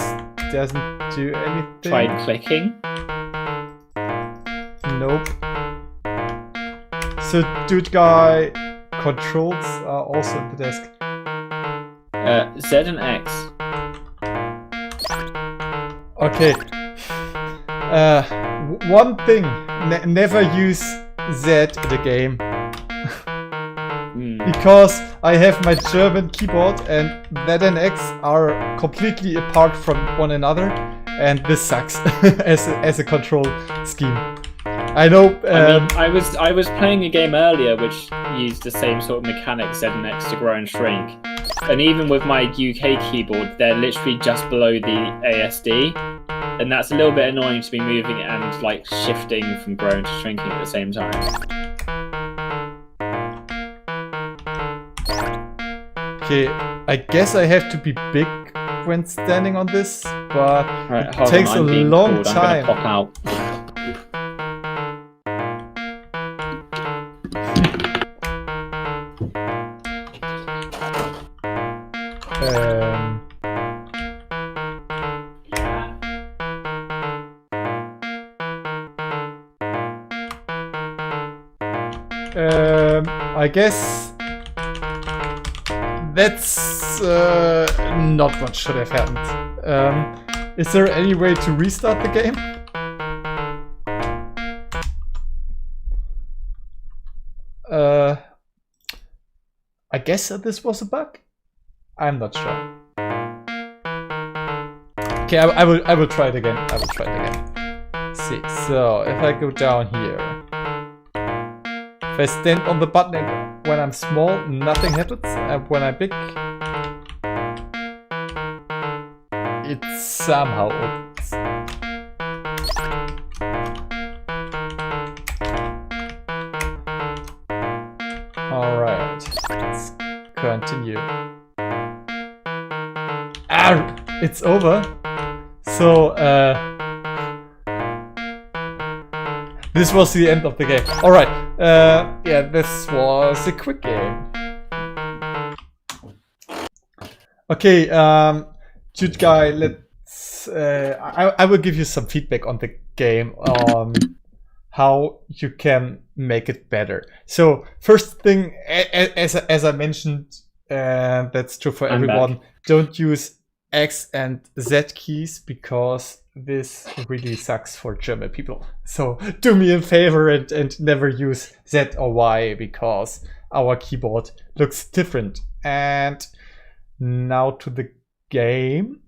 doesn't do anything. Try clicking. Nope. So, dude guy, controls are also on the desk. Z and X. Okay. One thing, never use Z in the game. Because I have my German keyboard and Z and X are completely apart from one another, and this sucks as a control scheme. I know. I was playing a game earlier which used the same sort of mechanics, Z and X, to grow and shrink, and even with my UK keyboard, they're literally just below the ASD, and that's a little bit annoying to be moving and like shifting from growing to shrinking at the same time. Okay, I guess I have to be big when standing on this, but it takes a long time. I'm gonna pop out. I guess that's not what should have happened. Is there any way to restart the game? I guess this was a bug. I'm not sure. Okay, I will try it again. Let's see, so if I go down here, if I stand on the button when I'm small, nothing happens, and when I'm big, it somehow opens. Alright, let's continue. Ah, it's over. So, this was the end of the game. Alright, yeah, this was a quick game. Okay, dude guy, let's... I will give you some feedback on the game, how you can make it better. So, first thing, as I mentioned, that's true for everyone, don't use X and Z keys because this really sucks for German people. So do me a favor and never use Z or Y because our keyboard looks different. And now to the game.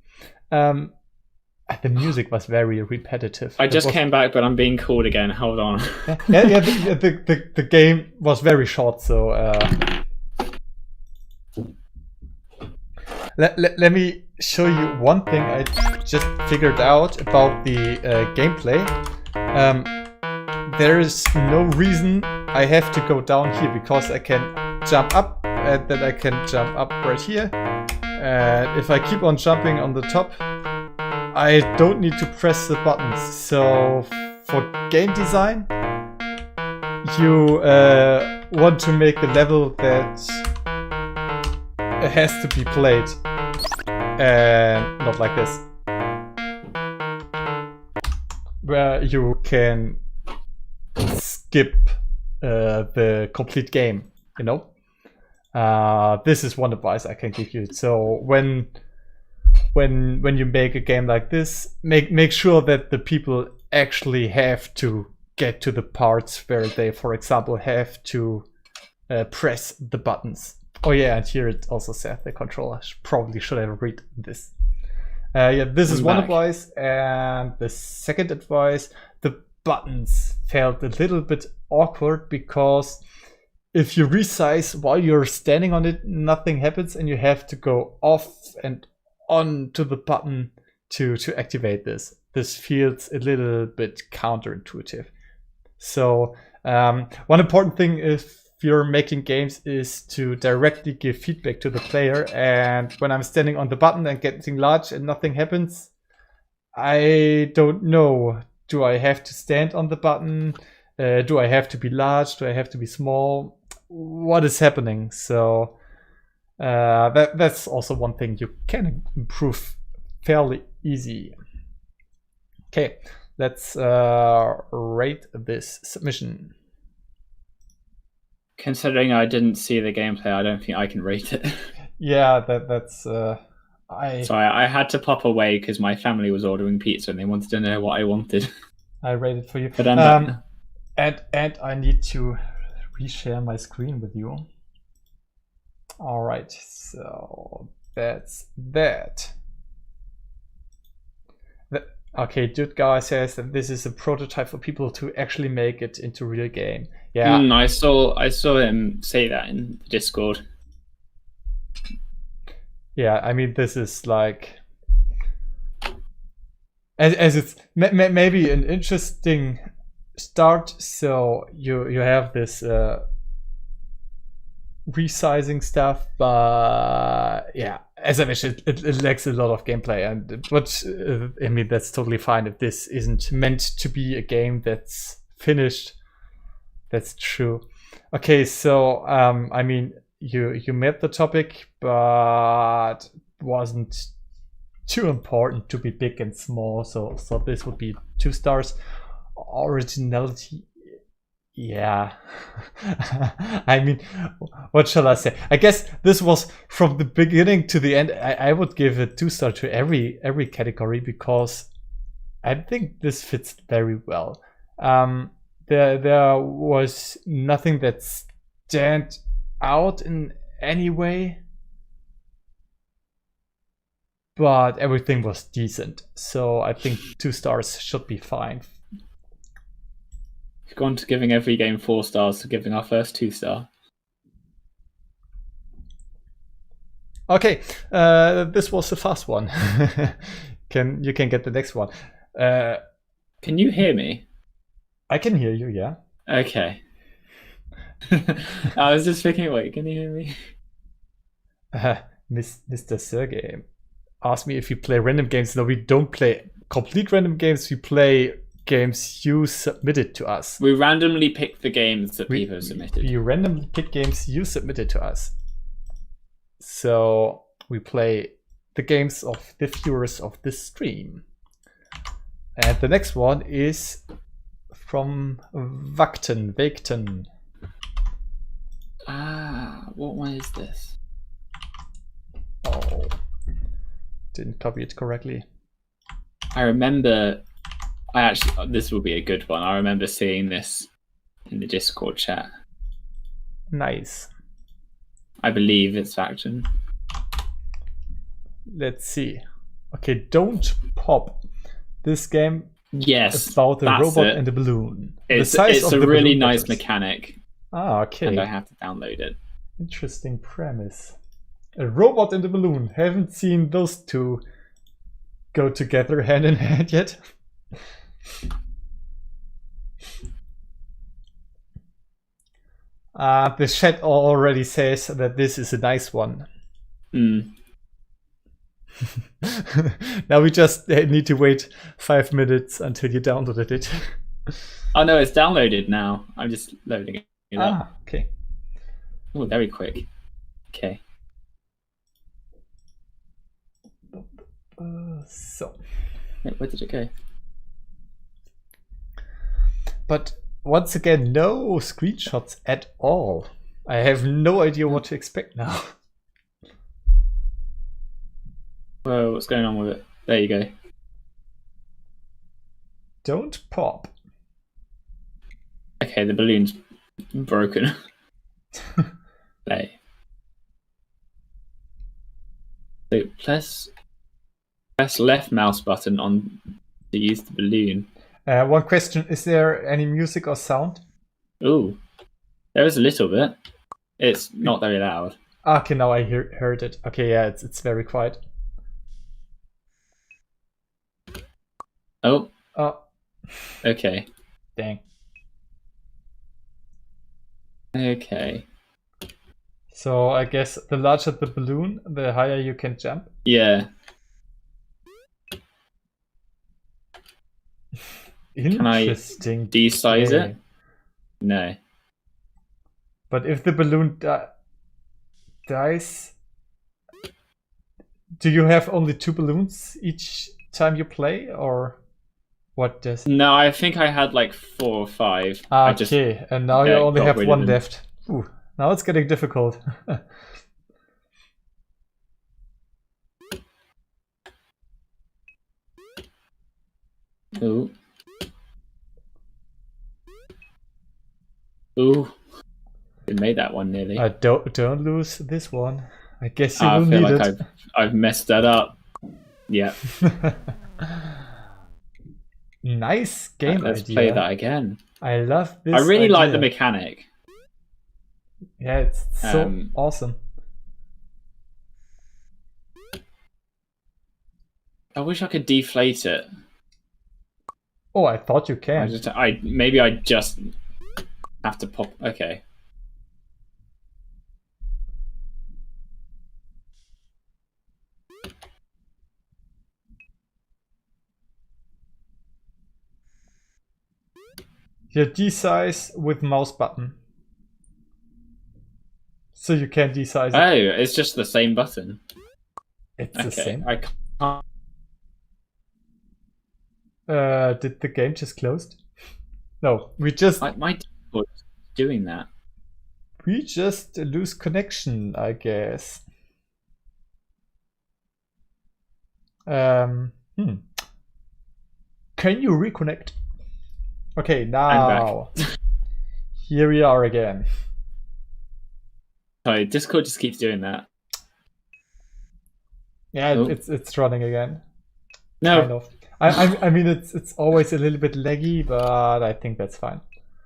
The music was very repetitive. I just came back, but I'm being called again. Hold on. Yeah, the game was very short, so let me show you one thing I just figured out about the gameplay. There is no reason I have to go down here because I can jump up and then I can jump up right here. And if I keep on jumping on the top, I don't need to press the buttons. So for game design, you want to make a level that has to be played and not like this, where you can skip the complete game, you know. This is one advice I can give you. So when you make a game like this, make sure that the people actually have to get to the parts where they, for example, have to press the buttons. Oh yeah, and here it also said the controller probably should have read this. Yeah, this is one advice, and the second advice, the buttons felt a little bit awkward because if you resize while you're standing on it, nothing happens, and you have to go off and on to the button to activate this. This feels a little bit counterintuitive. So one important thing if you're making games is to directly give feedback to the player, and when I'm standing on the button and getting large and nothing happens, I don't know, Do I have to stand on the button? Do I have to be large? Do I have to be small? What is happening? So that's also one thing you can improve fairly easy. Okay, let's rate this submission. Considering I didn't see the gameplay, I don't think I can rate it. Yeah, that's Sorry, I had to pop away because my family was ordering pizza and they wanted to know what I wanted. I rated for you. But I'm back now. And I need to reshare my screen with you. All right, so that's that. Okay, Dude Guy says that this is a prototype for people to actually make it into a real game. Yeah, I saw him say that in the Discord. Yeah, I mean, this is like, as it's maybe an interesting start. So you have this resizing stuff, but yeah, as I mentioned, it lacks a lot of gameplay, but I mean, that's totally fine if this isn't meant to be a game that's finished. That's true. Okay, so I mean, you met the topic, but wasn't too important to be big and small. So this would be 2 stars. Originality, yeah. I mean, what shall I say? I guess this was from the beginning to the end. I would give a 2 star to every category because I think this fits very well. There was nothing that stand out in any way, but everything was decent. So I think 2 stars should be fine. We've gone to giving every game 4 stars to giving our first 2 star. Okay, this was the fast one. You can get the next one. Can you hear me? I can hear you, yeah. Okay. I was just thinking, wait, can you hear me? Mr. Sergey asked me if you play random games. No, we don't play complete random games. We play games you submitted to us. We randomly pick the games that people have submitted. We randomly pick games you submitted to us. So we play the games of the viewers of this stream. And the next one is from Vakten. What one is this? Oh, didn't copy it correctly. I remember, this will be a good one. I remember seeing this in the Discord chat. Nice. I believe it's Vakten. Let's see. Okay, Don't Pop. This game is about a robot and a balloon. It's a really nice mechanic. Ah, okay. And I have to download it. Interesting premise. A robot and a balloon. Haven't seen those two go together hand in hand yet. The chat already says that this is a nice one. Now we just need to wait 5 minutes until you downloaded it. Oh no, it's downloaded now. I'm just loading it up. Okay. Oh, very quick. Okay. So. Wait, where did it go? But once again, no screenshots at all. I have no idea what to expect now. Whoa, what's going on with it? There you go. Don't Pop. Okay, the balloon's broken. Play. So press left mouse button on to use the balloon. One question, is there any music or sound? Ooh, there is a little bit. It's not very loud. Okay, now I heard it. Okay, yeah, it's very quiet. Oh. Oh. Okay. Dang. Okay. So I guess the larger the balloon, the higher you can jump. Yeah. Interesting. De-size it? No. But if the balloon dies, do you have only 2 balloons each time you play, or what does? No, I think I had like 4 or 5. Okay, and now you only have 1 left. Ooh, now it's getting difficult. Ooh. Ooh. We made that one nearly. Don't lose this one. I guess you will I feel need like it. I've messed that up. Yeah. Nice game Let's idea. play that again. I love this. I really idea. like the mechanic. Yeah, it's so awesome. I wish I could deflate it. Oh, I thought you can. Maybe I just have to pop. Okay. You de-size with mouse button. So you can de-size it. Oh, it's just the same button. It's the same. I can't. Did the game just closed? No, we just... My keyboard is doing that. We just lose connection, I guess. Can you reconnect? Okay, now here we are again. Sorry, Discord just keeps doing that. Yeah, it's running again. No. Kind of. I mean, it's always a little bit laggy, but I think that's fine.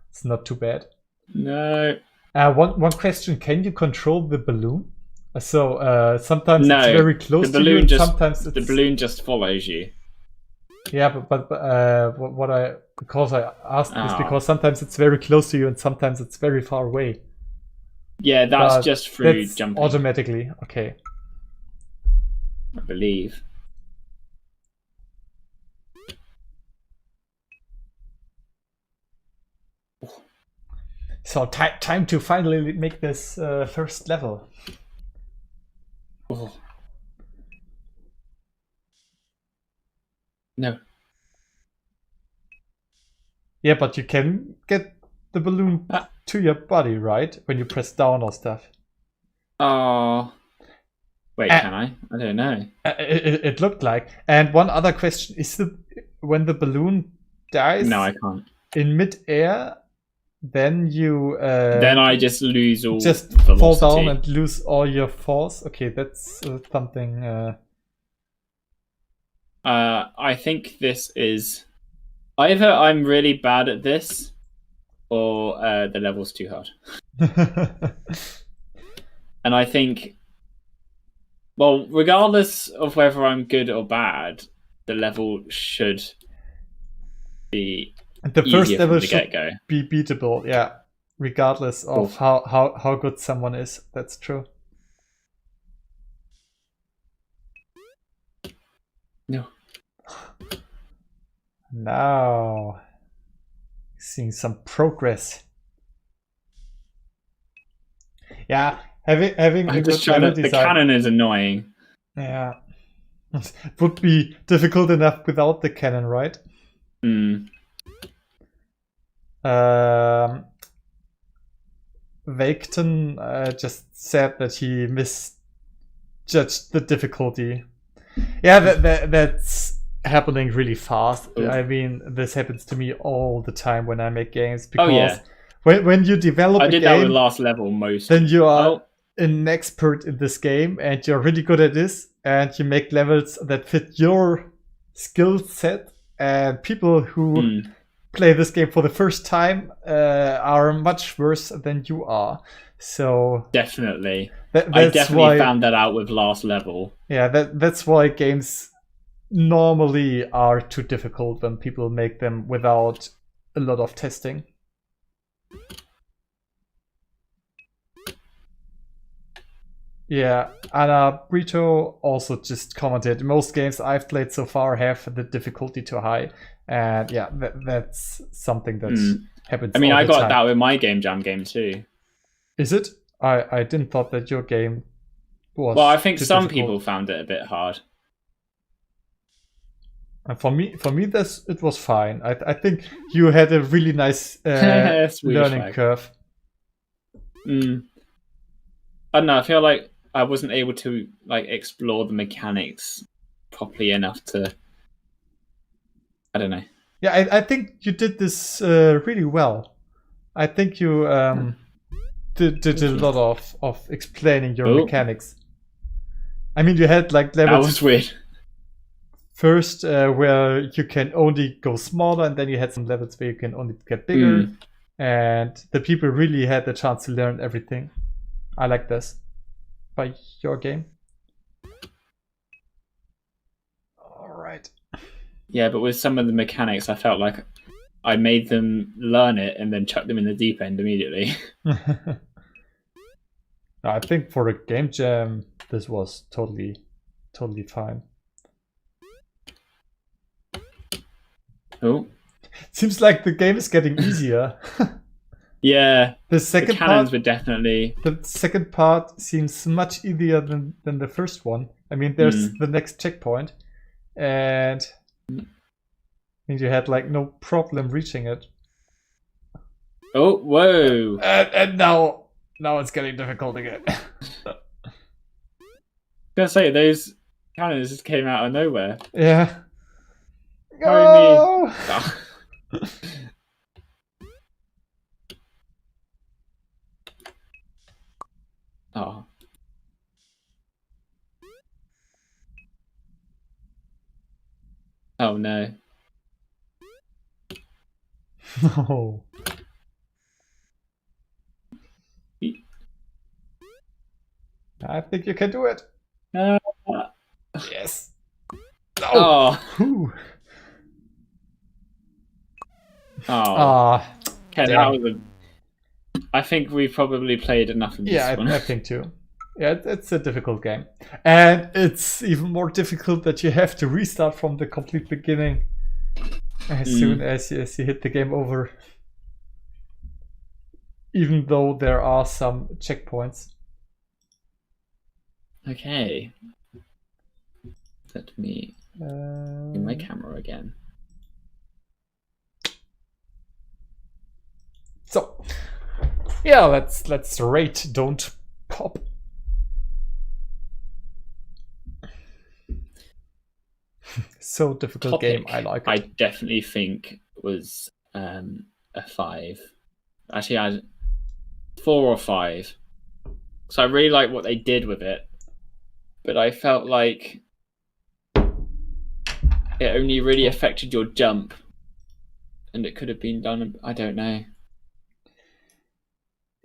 It's not too bad. No. One question: can you control the balloon? So sometimes it's very close to you, sometimes the balloon just follows you. Yeah, but because I asked this because sometimes it's very close to you and sometimes it's very far away. Yeah, that's just through jumping automatically. Okay, I believe. So time to finally make this first level. Oh. No. Yeah, but you can get the balloon to your body, right? When you press down or stuff. Oh. Wait, can I? I don't know. It looked like. And one other question is: when the balloon dies? No, I can't. In mid-air, then you then I just lose all velocity. Fall down and lose all your force. Okay, that's something. I think this is either I'm really bad at this, or the level's too hard. And I think, well, regardless of whether I'm good or bad, the level should be the first level from the should get-go. Be beatable, yeah. Regardless of how good someone is, that's true. No. Now, seeing some progress. Yeah, having I'm just trying to. The cannon is annoying. Yeah, it would be difficult enough without the cannon, right? Hmm. Vaketon just said that he misjudged the difficulty. Yeah, that's happening really fast. Ooh. I mean, this happens to me all the time when I make games because when you develop I did that with last level then you are an expert in this game and you're really good at this and you make levels that fit your skill set, and people who play this game for the first time are much worse than you are. So definitely. I definitely found that out with last level. Yeah, that's why games normally are too difficult when people make them without a lot of testing. Yeah, Anna Brito also just commented, most games I've played so far have the difficulty too high. And yeah, that's something that happens. I mean, all I the got time. that with my Game Jam game too. Is it? I didn't thought that your game was. Well, I think some difficult. people found it a bit hard. And for me, it was fine. I think you had a really nice learning curve. I don't know. I feel like I wasn't able to like explore the mechanics properly enough to. I don't know. Yeah, I think you did this really well. I think you did a lot of explaining your mechanics. I mean, you had like levels. That was weird. First, where you can only go smaller, and then you had some levels where you can only get bigger. And the people really had the chance to learn everything. I like this by your game. All right. Yeah, but with some of the mechanics, I felt like I made them learn it and then chuck them in the deep end immediately. I think for a game jam, this was totally fine. Oh. Seems like the game is getting easier. Yeah. The second cannons were definitely. The second part seems much easier than the first one. I mean, there's the next checkpoint, and you had like no problem reaching it. Oh, whoa! And now it's getting difficult again. I was gonna say those cannons just came out of nowhere. Yeah. Oh. Oh. Oh no. No. I think you can do it. Yes. Oh. Oh. Okay, that was I think we probably played enough of this one. I think too. Yeah, it's a difficult game. And it's even more difficult that you have to restart from the complete beginning as soon as you hit the game over. Even though there are some checkpoints. Okay. Let me do my camera again. So, yeah, let's rate Don't Pop. So difficult game. I like it. I definitely think was a 5. Actually, I had 4 or 5. So I really like what they did with it, but I felt like it only really affected your jump, and it could have been done. I don't know.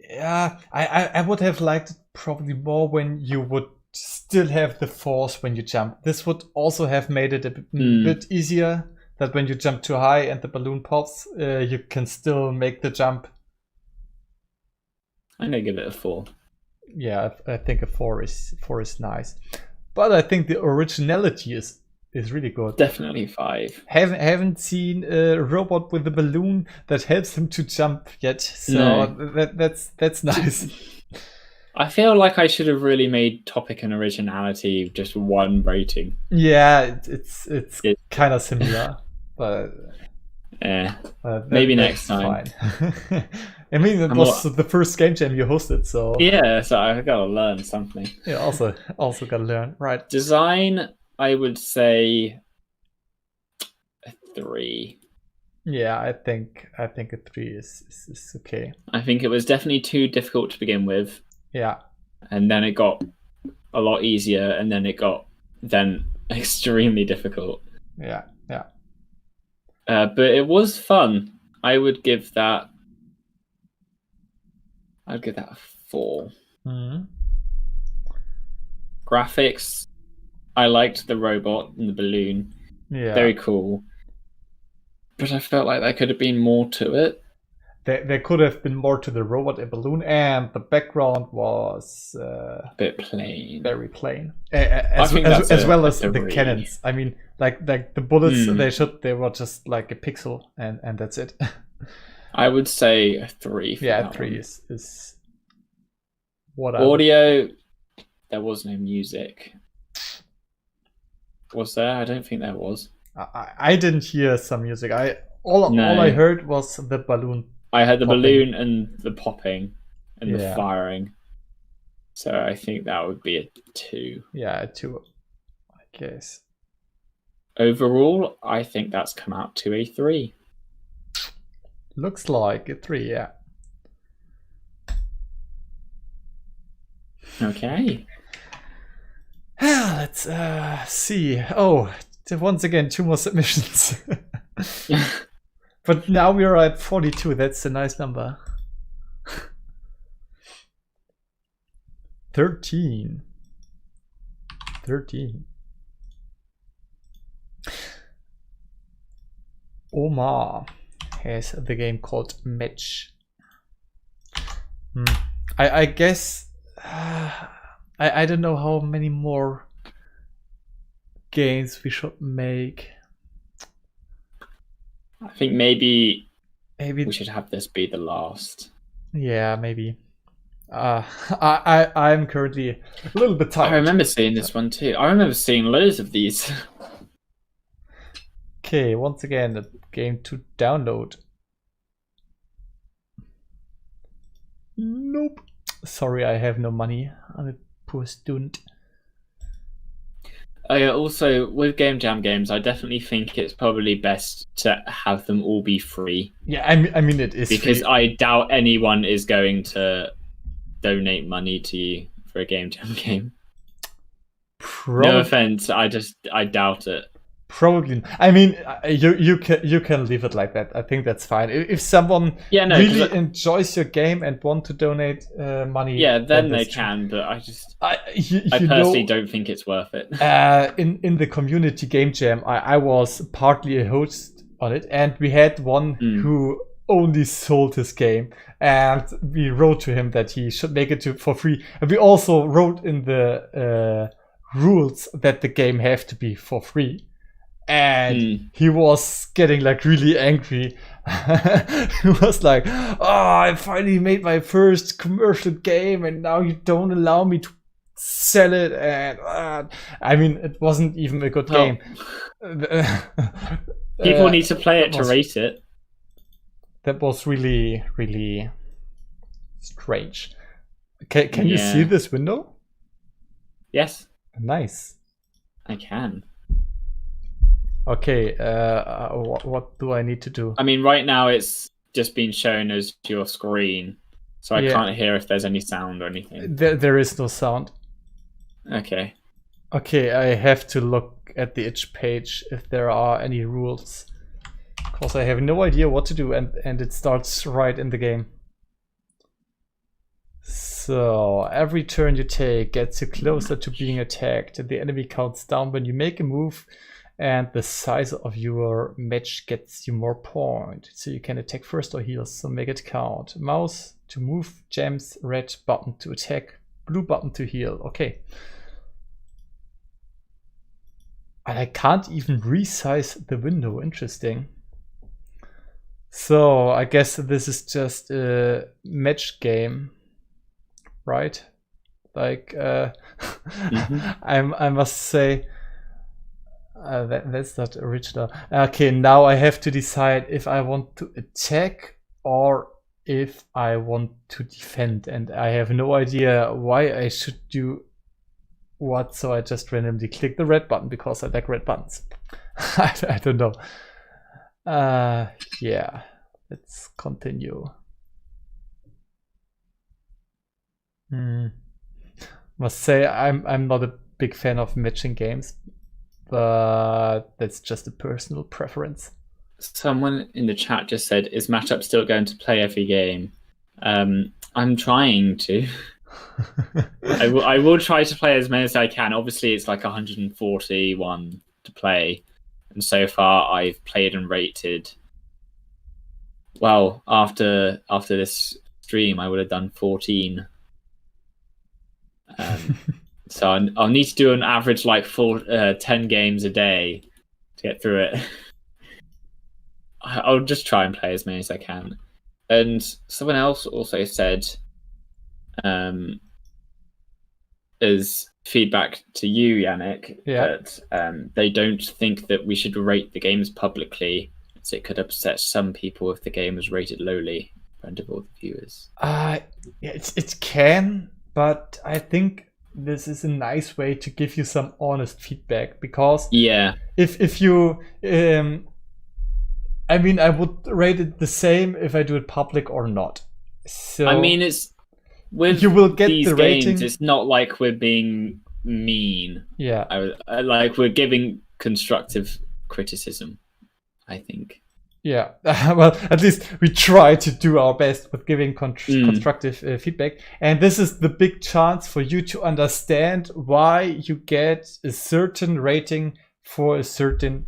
Yeah, I would have liked it probably more when you would still have the force when you jump. This would also have made it a bit easier, that when you jump too high and the balloon pops, you can still make the jump. I'm gonna give it a 4. Yeah, I think a 4 is nice, but I think the originality is really good. Definitely 5. Haven't seen a robot with a balloon that helps him to jump yet, so no. that's nice. I feel like I should have really made topic and originality just 1 rating. Yeah, it's kind of similar, but maybe next time. Fine. I mean, it was the first game jam you hosted, so yeah, so I gotta learn something. Yeah, also gotta learn, right? Design, I would say a 3. Yeah, I think a 3 is okay. I think it was definitely too difficult to begin with. Yeah. And then it got a lot easier, and then it got extremely difficult. Yeah. But it was fun. I would give that. I'd give that a 4. Graphics, I liked the robot and the balloon. Yeah. Very cool. But I felt like there could have been more to it. there could have been more to the robot and balloon, and the background was a bit plain, very plain, as well as the cannons. I mean, like the bullets, they were just like a pixel, and that's it. I would say a 3. Yeah, 3 is what audio. There was no music. Was there? I don't think there was. I didn't hear some music. All I heard was the balloon. I heard the balloon and the popping and the firing. So I think that would be a 2. Yeah, a 2, I guess. Overall, I think that's come out to a 3. Looks like a 3, yeah. Okay. Let's see. Oh, once again, 2 more submissions. But now we are at 42. That's a nice number. 13. Omar has the game called Match. I guess I don't know how many more games we should make. I think maybe we should have this be the last. Yeah, maybe. I'm currently a little bit tired. I remember seeing this one too. I remember seeing loads of these. Okay, once again, the game to download. Nope. Sorry, I have no money. I'm a poor student. Also, with Game Jam games, I definitely think it's probably best to have them all be free. Yeah, I mean it is because free. I doubt anyone is going to donate money to you for a Game Jam game. No offense, I doubt it. Probably. I mean, you can leave it like that. I think that's fine. If someone really enjoys your game and want to donate money, then they can. But I personally don't think it's worth it. In the community Game Jam, I was partly a host on it, and we had one who only sold his game, and we wrote to him that he should make it for free. And we also wrote in the rules that the game have to be for free. And he was getting like really angry. He was like, "Oh, I finally made my first commercial game, and now you don't allow me to sell it." And I mean, it wasn't even a good game. People need to play it to rate it. That was really, really strange. Can you see this window? Yes. Nice. I can. Okay, what do I need to do? I mean, right now it's just been shown as your screen, so I can't hear if there's any sound or anything. There is no sound. Okay. Okay, I have to look at the itch page if there are any rules, because I have no idea what to do, and it starts right in the game. So every turn you take gets you closer to being attacked. The enemy counts down when you make a move, and the size of your match gets you more points. So you can attack first or heal, so make it count. Mouse to move, gems, red button to attack, blue button to heal. Okay. And I can't even resize the window. Interesting. So I guess this is just a match game, right? Like, I must say, that's not original. Okay, now I have to decide if I want to attack or if I want to defend, and I have no idea why I should do what, so I just randomly click the red button because I like red buttons. I don't know. Yeah, let's continue. Must say I'm not a big fan of matching games, but that's just a personal preference. Someone in the chat just said, "Is MashUp still going to play every game?" I'm trying to. I will try to play as many as I can. Obviously, it's like 141 to play, and so far I've played and rated Well, after this stream, I would have done 14. So I'll need to do an average like 10 games a day to get through it. I'll just try and play as many as I can. And someone else also said, as feedback to you, Yannick, that they don't think that we should rate the games publicly, as it could upset some people if the game was rated lowly in front of all the viewers. It can, but I think this is a nice way to give you some honest feedback, because if you I mean, I would rate it the same if I do it public or not. So I mean, it's with you will get these the games, rating. it's not like we're being mean. Yeah, like we're giving constructive criticism, I think. Yeah, well, at least we try to do our best with giving constructive feedback. And this is the big chance for you to understand why you get a certain rating for a certain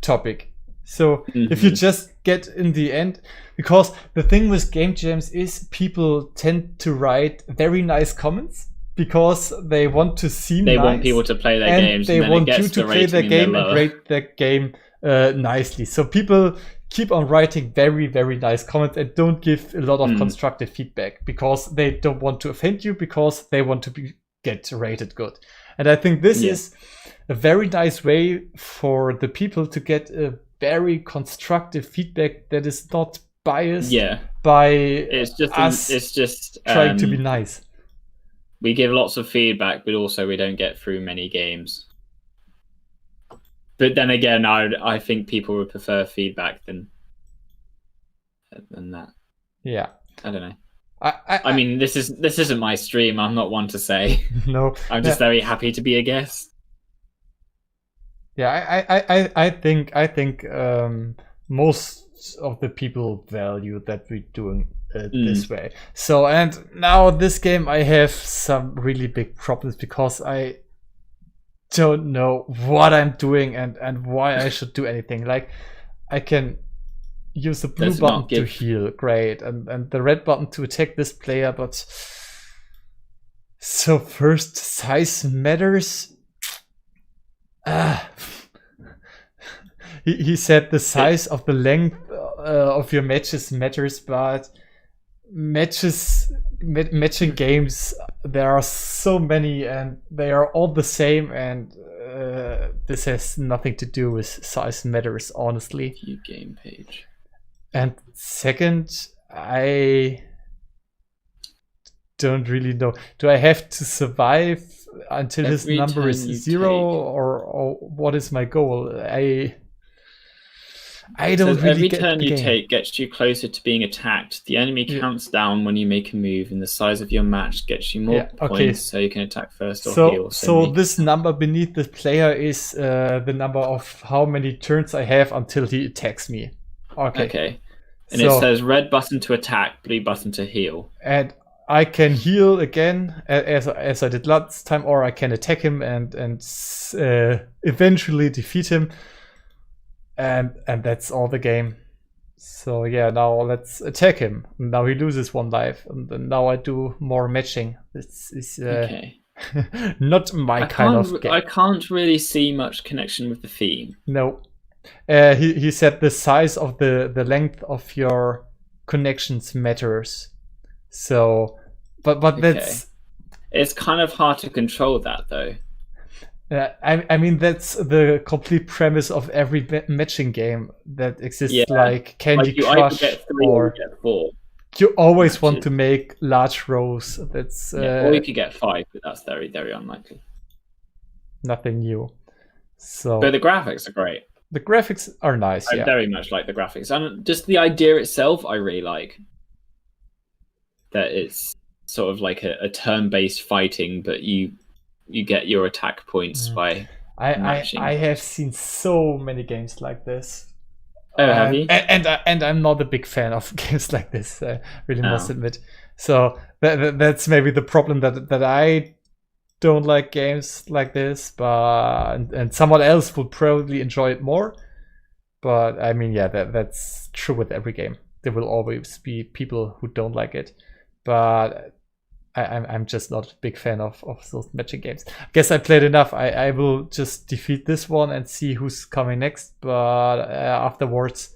topic. So if you just get in the end, because the thing with game jams is people tend to write very nice comments because they want to seem nice. They want people to play their games. They and then want you to play their game and rate their game nicely. So people keep on writing very, very nice comments and don't give a lot of constructive feedback because they don't want to offend you, because they want to get rated good. And I think this is a very nice way for the people to get a very constructive feedback that is not biased by us trying to be nice. We give lots of feedback, but also we don't get through many games. But then again, I think people would prefer feedback than that. Yeah, I don't know. I mean, this isn't my stream. I'm not one to say. No, I'm just very happy to be a guest. Yeah, I think most of the people value that we're doing it this way. So, and now this game, I have some really big problems because I don't know what I'm doing and why I should do anything. Like, I can use the blue button to heal, great, and the red button to attack this player, but so first, size matters. He said the size of the length of your matches matters, but matching games, there are so many and they are all the same, and this has nothing to do with size matters, honestly. View game page. And second, I don't really know. Do I have to survive until his number is 0, or what is my goal? I don't really every get turn the you game. take gets you closer to being attacked. The enemy counts down when you make a move, and the size of your match gets you more points, so you can attack first or heal. So this number beneath the player is the number of how many turns I have until he attacks me. Okay. And it says red button to attack, blue button to heal. And I can heal again as I did last time, or I can attack him and eventually defeat him. And that's all the game. So yeah, now let's attack him. Now he loses 1 life, and then now I do more matching. This is not my kind of game. I can't really see much connection with the theme. No. He said the size of the length of your connections matters. So, but that's... It's kind of hard to control that, though. I mean, that's the complete premise of every matching game that exists, like Candy Crush, or you always want to make large rows. That's or you could get 5, but that's very, very unlikely. Nothing new. So, but the graphics are great. The graphics are nice. I very much like the graphics, and just the idea itself, I really like. That it's sort of like a turn-based fighting, but you get your attack points by matching. I have seen so many games like this. Oh, have you? And I'm not a big fan of games like this. I really must admit. So that's maybe the problem, that I don't like games like this, but and someone else would probably enjoy it more. But I mean, yeah, that's true with every game. there will always be people who don't like it, but I'm just not a big fan of those matching games. I guess I played enough. I will just defeat this one and see who's coming next, but afterwards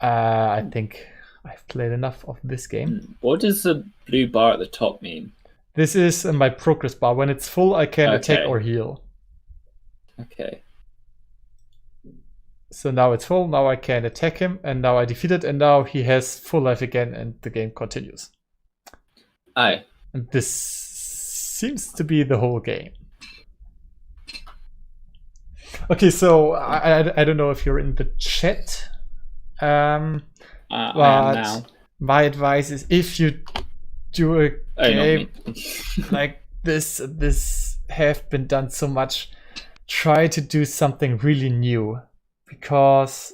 I think I've played enough of this game. What does the blue bar at the top mean? This is my progress bar. When it's full, I can attack or heal. Okay. So now it's full, now I can attack him, and now I defeat it, and now he has full life again, and the game continues. Aye. And this seems to be the whole game. Okay, so I don't know if you're in the chat. I am now. My advice is, if you do a game like this have been done so much, try to do something really new. Because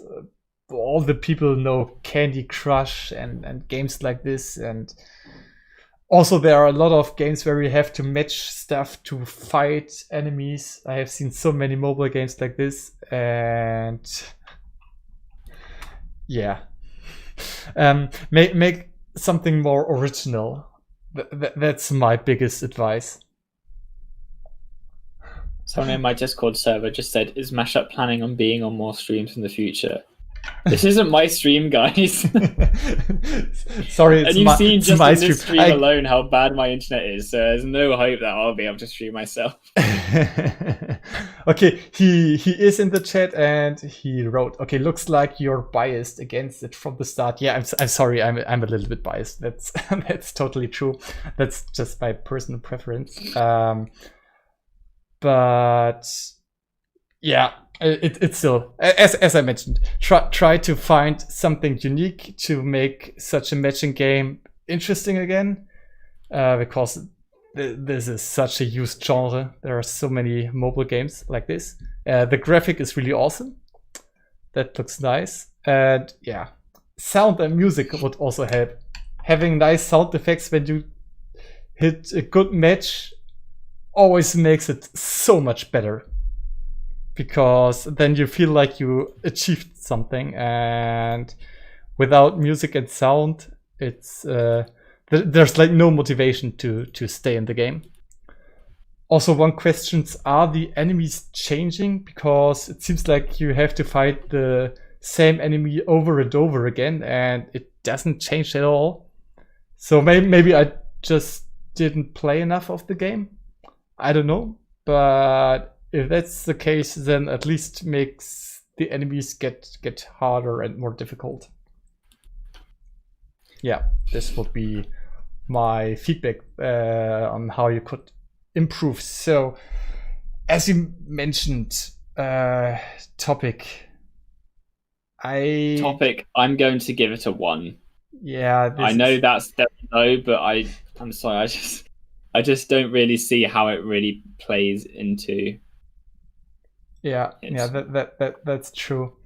all the people know Candy Crush and games like this, and also there are a lot of games where you have to match stuff to fight enemies. I have seen so many mobile games like this, and yeah, make something more original. That's my biggest advice. Someone in my Discord server just said, "Is MashUp planning on being on more streams in the future?" This isn't my stream, guys. Sorry, and you've seen just in this stream alone how bad my internet is. So there's no hope that I'll be able to stream myself. Okay, he is in the chat and he wrote, "Okay, looks like you're biased against it from the start." Yeah, I'm sorry, I'm a little bit biased. That's that's totally true. That's just my personal preference. But yeah, it's still, as I mentioned, try to find something unique to make such a matching game interesting again, because this is such a used genre. There are so many mobile games like this. The graphic is really awesome. That looks nice. And yeah, sound and music would also help. Having nice sound effects when you hit a good match always makes it so much better, because then you feel like you achieved something, and without music and sound, it's there's like no motivation to stay in the game. Also, one question: are the enemies changing? Because it seems like you have to fight the same enemy over and over again, and it doesn't change at all. So maybe I just didn't play enough of the game. I don't know, but if that's the case, then at least makes the enemies get harder and more difficult. Yeah, this would be my feedback on how you could improve. So, as you mentioned, topic. I'm going to give it a 1. Yeah, I know that's low, but I'm sorry. I just don't really see how it really plays into. That's true.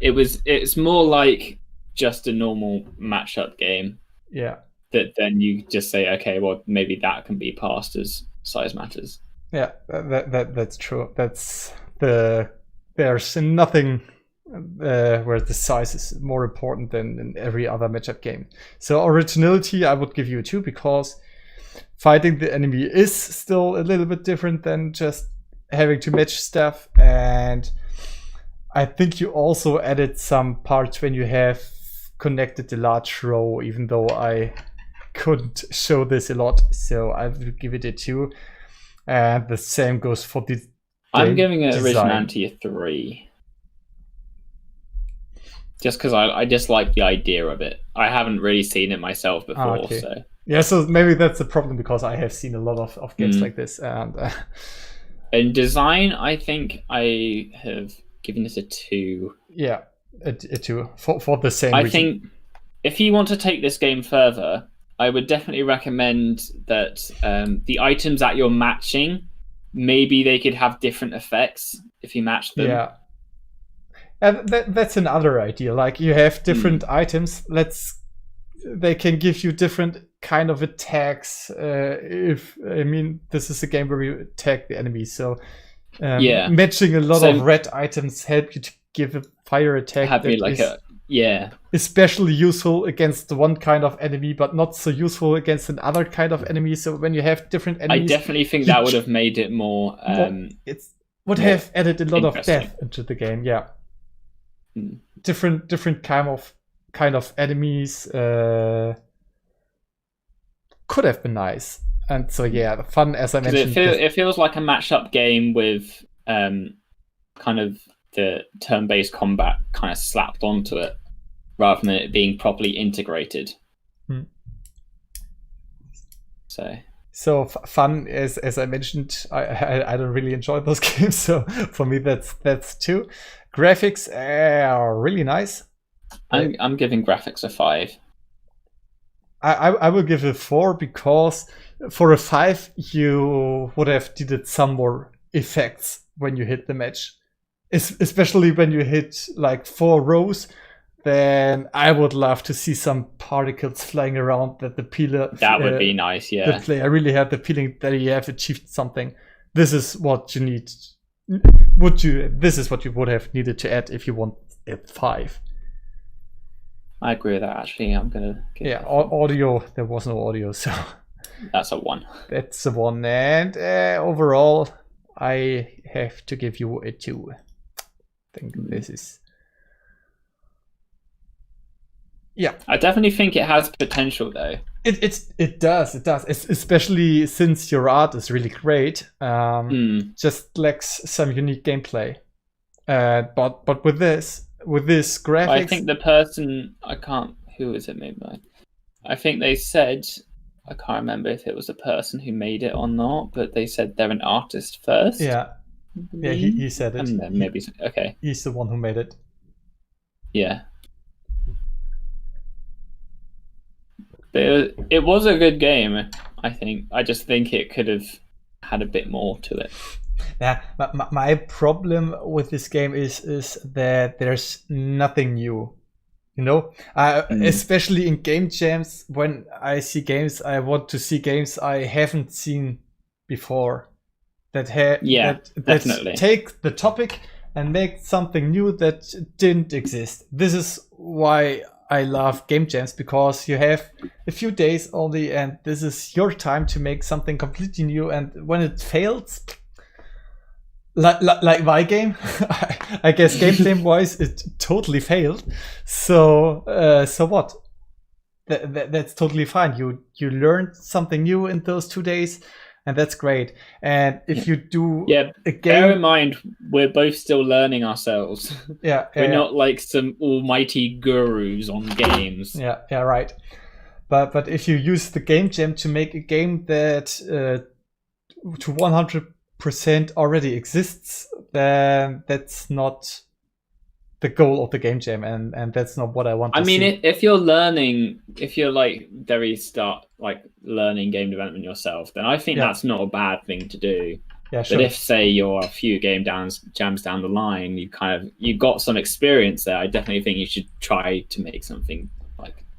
It's more like just a normal matchup game. Yeah. That then you just say, okay, well, maybe that can be passed as size matters. Yeah, that's true. There's nothing where the size is more important than in every other matchup game. So originality, I would give you a 2, because fighting the enemy is still a little bit different than just having to match stuff. And I think you also added some parts when you have connected the large row, even though I couldn't show this a lot. So I will give it a 2. And the same goes for the I'm giving it originality a 3. Just because I just like the idea of it. I haven't really seen it myself before. Okay. So yeah, so maybe that's the problem, because I have seen a lot of games like this. And in design, I think I have given it a 2. Yeah, a 2 for the same reason. I think if you want to take this game further, I would definitely recommend that the items that you're matching, maybe they could have different effects if you match them. Yeah. And that's another idea. Like, you have different items. They can give you different kind of attacks. This is a game where you attack the enemy, so matching a lot of red items help you to give a fire attack Have that like is yeah, especially useful against one kind of enemy, but not so useful against another kind of enemy. So when you have different enemies, I definitely think that would have made it more. Would have added a lot of interesting. depth into the game. Yeah, different kind of enemies could have been nice. And so yeah, the fun, as I mentioned, it feels like a mashup game with kind of the turn-based combat kind of slapped onto it, rather than it being properly integrated. So fun, as I mentioned, I don't really enjoy those games. So for me, that's 2. Graphics are really nice. I'm giving graphics a 5. I will give it a 4 because for a 5 you would have needed some more effects when you hit the match, especially when you hit like 4 rows. Then I would love to see some particles flying around that the player. That would be nice, yeah. The player really have the feeling that you have achieved something. This is what you need. This is what you would have needed to add if you want a 5. I agree with that. Actually, I'm gonna. Audio. There was no audio, so that's a 1. That's a 1, and overall, I have to give you a 2. I think this is. Yeah, I definitely think it has potential, though. It does, especially since your art is really great. Just lacks some unique gameplay. But with this graphics, I think the person who is it made by? I think they said, I can't remember if it was the person who made it or not, but they said they're an artist first. Yeah, he said it. And then maybe okay. He's the one who made it. Yeah. It was a good game, I think. I just think it could have had a bit more to it. Yeah, my problem with this game is that there's nothing new. You know, especially in game jams, when I see games, I want to see games I haven't seen before. That definitely take the topic and make something new that didn't exist. This is why I love game jams, because you have a few days only, and this is your time to make something completely new. And when it fails, like my game, I guess gameplay wise, it totally failed. So what? That's totally fine. You learned something new in those 2 days, and that's great. And if you do a game, bear in mind we're both still learning ourselves. We're not like some almighty gurus on games. Yeah, right. But if you use the game jam to make a game that to 100% already exists, then that's not the goal of the game jam, and that's not what I want to see. If you're like very learning game development yourself, then I think that's not a bad thing to do. Yeah, sure. But if, say, you're a few jams down the line, you got some experience there, I definitely think you should try to make something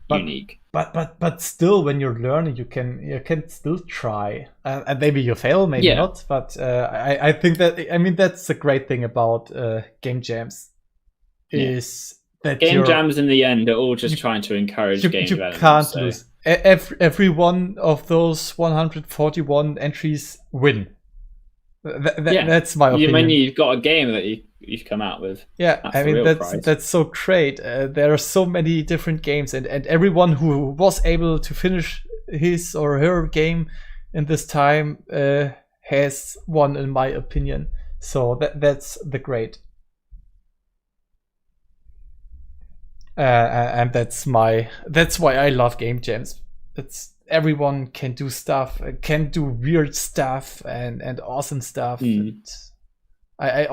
unique. But still, when you're learning, you can still try, and maybe you fail, maybe not. But I think that's the great thing about game jams. Is that game jams in the end are all just trying to encourage game development. You can't lose. Every one of those 141 entries win. That's my opinion. When you've got a game that you've come out with. Yeah, that's so great. There are so many different games, and everyone who was able to finish his or her game in this time has won, in my opinion. So that's the great. And that's why I love game jams. Everyone can do stuff, can do weird stuff and awesome stuff. I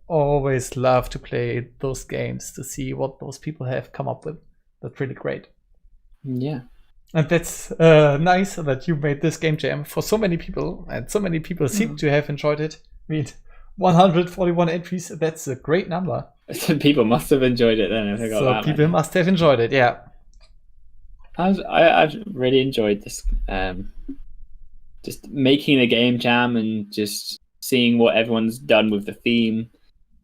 always love to play those games to see what those people have come up with. That's really great. Yeah. And that's nice that you made this game jam for so many people, and so many people seem to have enjoyed it. 141 entries, that's a great number. People must have enjoyed it then. People must have enjoyed it, yeah. I've really enjoyed this. Just making a game jam and just seeing what everyone's done with the theme.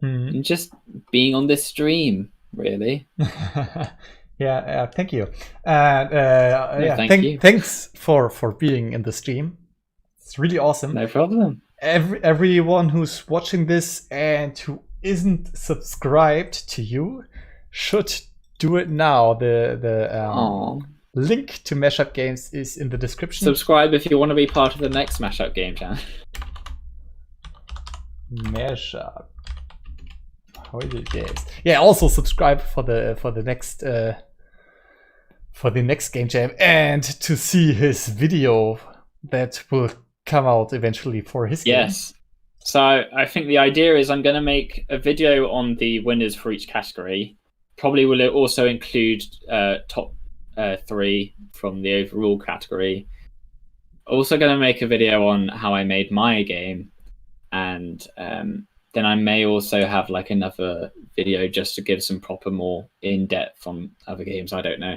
and just being on this stream, really. Yeah, thank you. And thanks for being in the stream. It's really awesome. No problem. Everyone who's watching this and who isn't subscribed to you should do it now. The link to MashupGames is in the description. Subscribe if you want to be part of the next Mashup game channel. MashUp. How is it, games? Yeah, also subscribe for the next game jam and to see his video that will come out eventually for his game. Yes. So I think the idea is I'm going to make a video on the winners for each category. Probably will also include top 3 from the overall category. Also going to make a video on how I made my game, and then I may also have like another video just to give some proper more in-depth on other games. I don't know.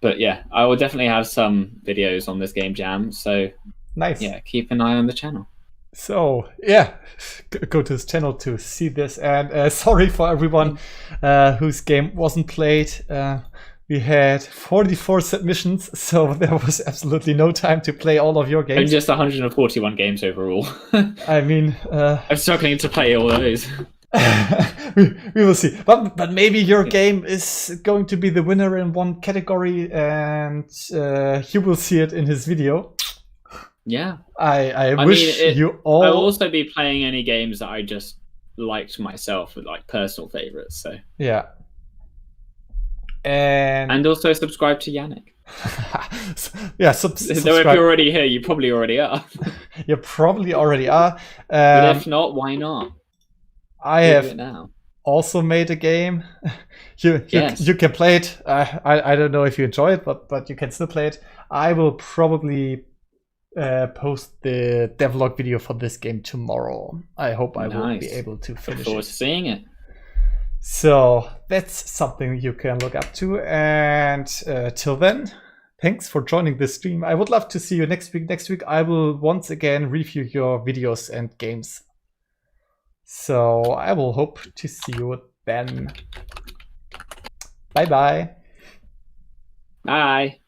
But yeah, I will definitely have some videos on this game jam. So nice. Yeah, keep an eye on the channel. So yeah, go to his channel to see this. And sorry for everyone whose game wasn't played. We had 44 submissions, so there was absolutely no time to play all of your games. And just 141 games overall. I mean, I'm struggling to play all those. we will see. But maybe your game is going to be the winner in one category, and you will see it in his video. Yeah. I wish you all. I'll also be playing any games that I just liked myself with like personal favorites. So yeah. And also subscribe to Yannick. Yeah, subscribe. Though if you're already here, you probably already are. You probably already are. But if not, why not? I have also made a game. You can play it. I don't know if you enjoy it, but you can still play it. I will probably post the devlog video for this game tomorrow. I hope I will be able to finish it. Look forward to seeing it. So that's something you can look up to. And till then, thanks for joining this stream. I would love to see you next week. Next week, I will once again review your videos and games. So I will hope to see you then. Bye-bye. Bye.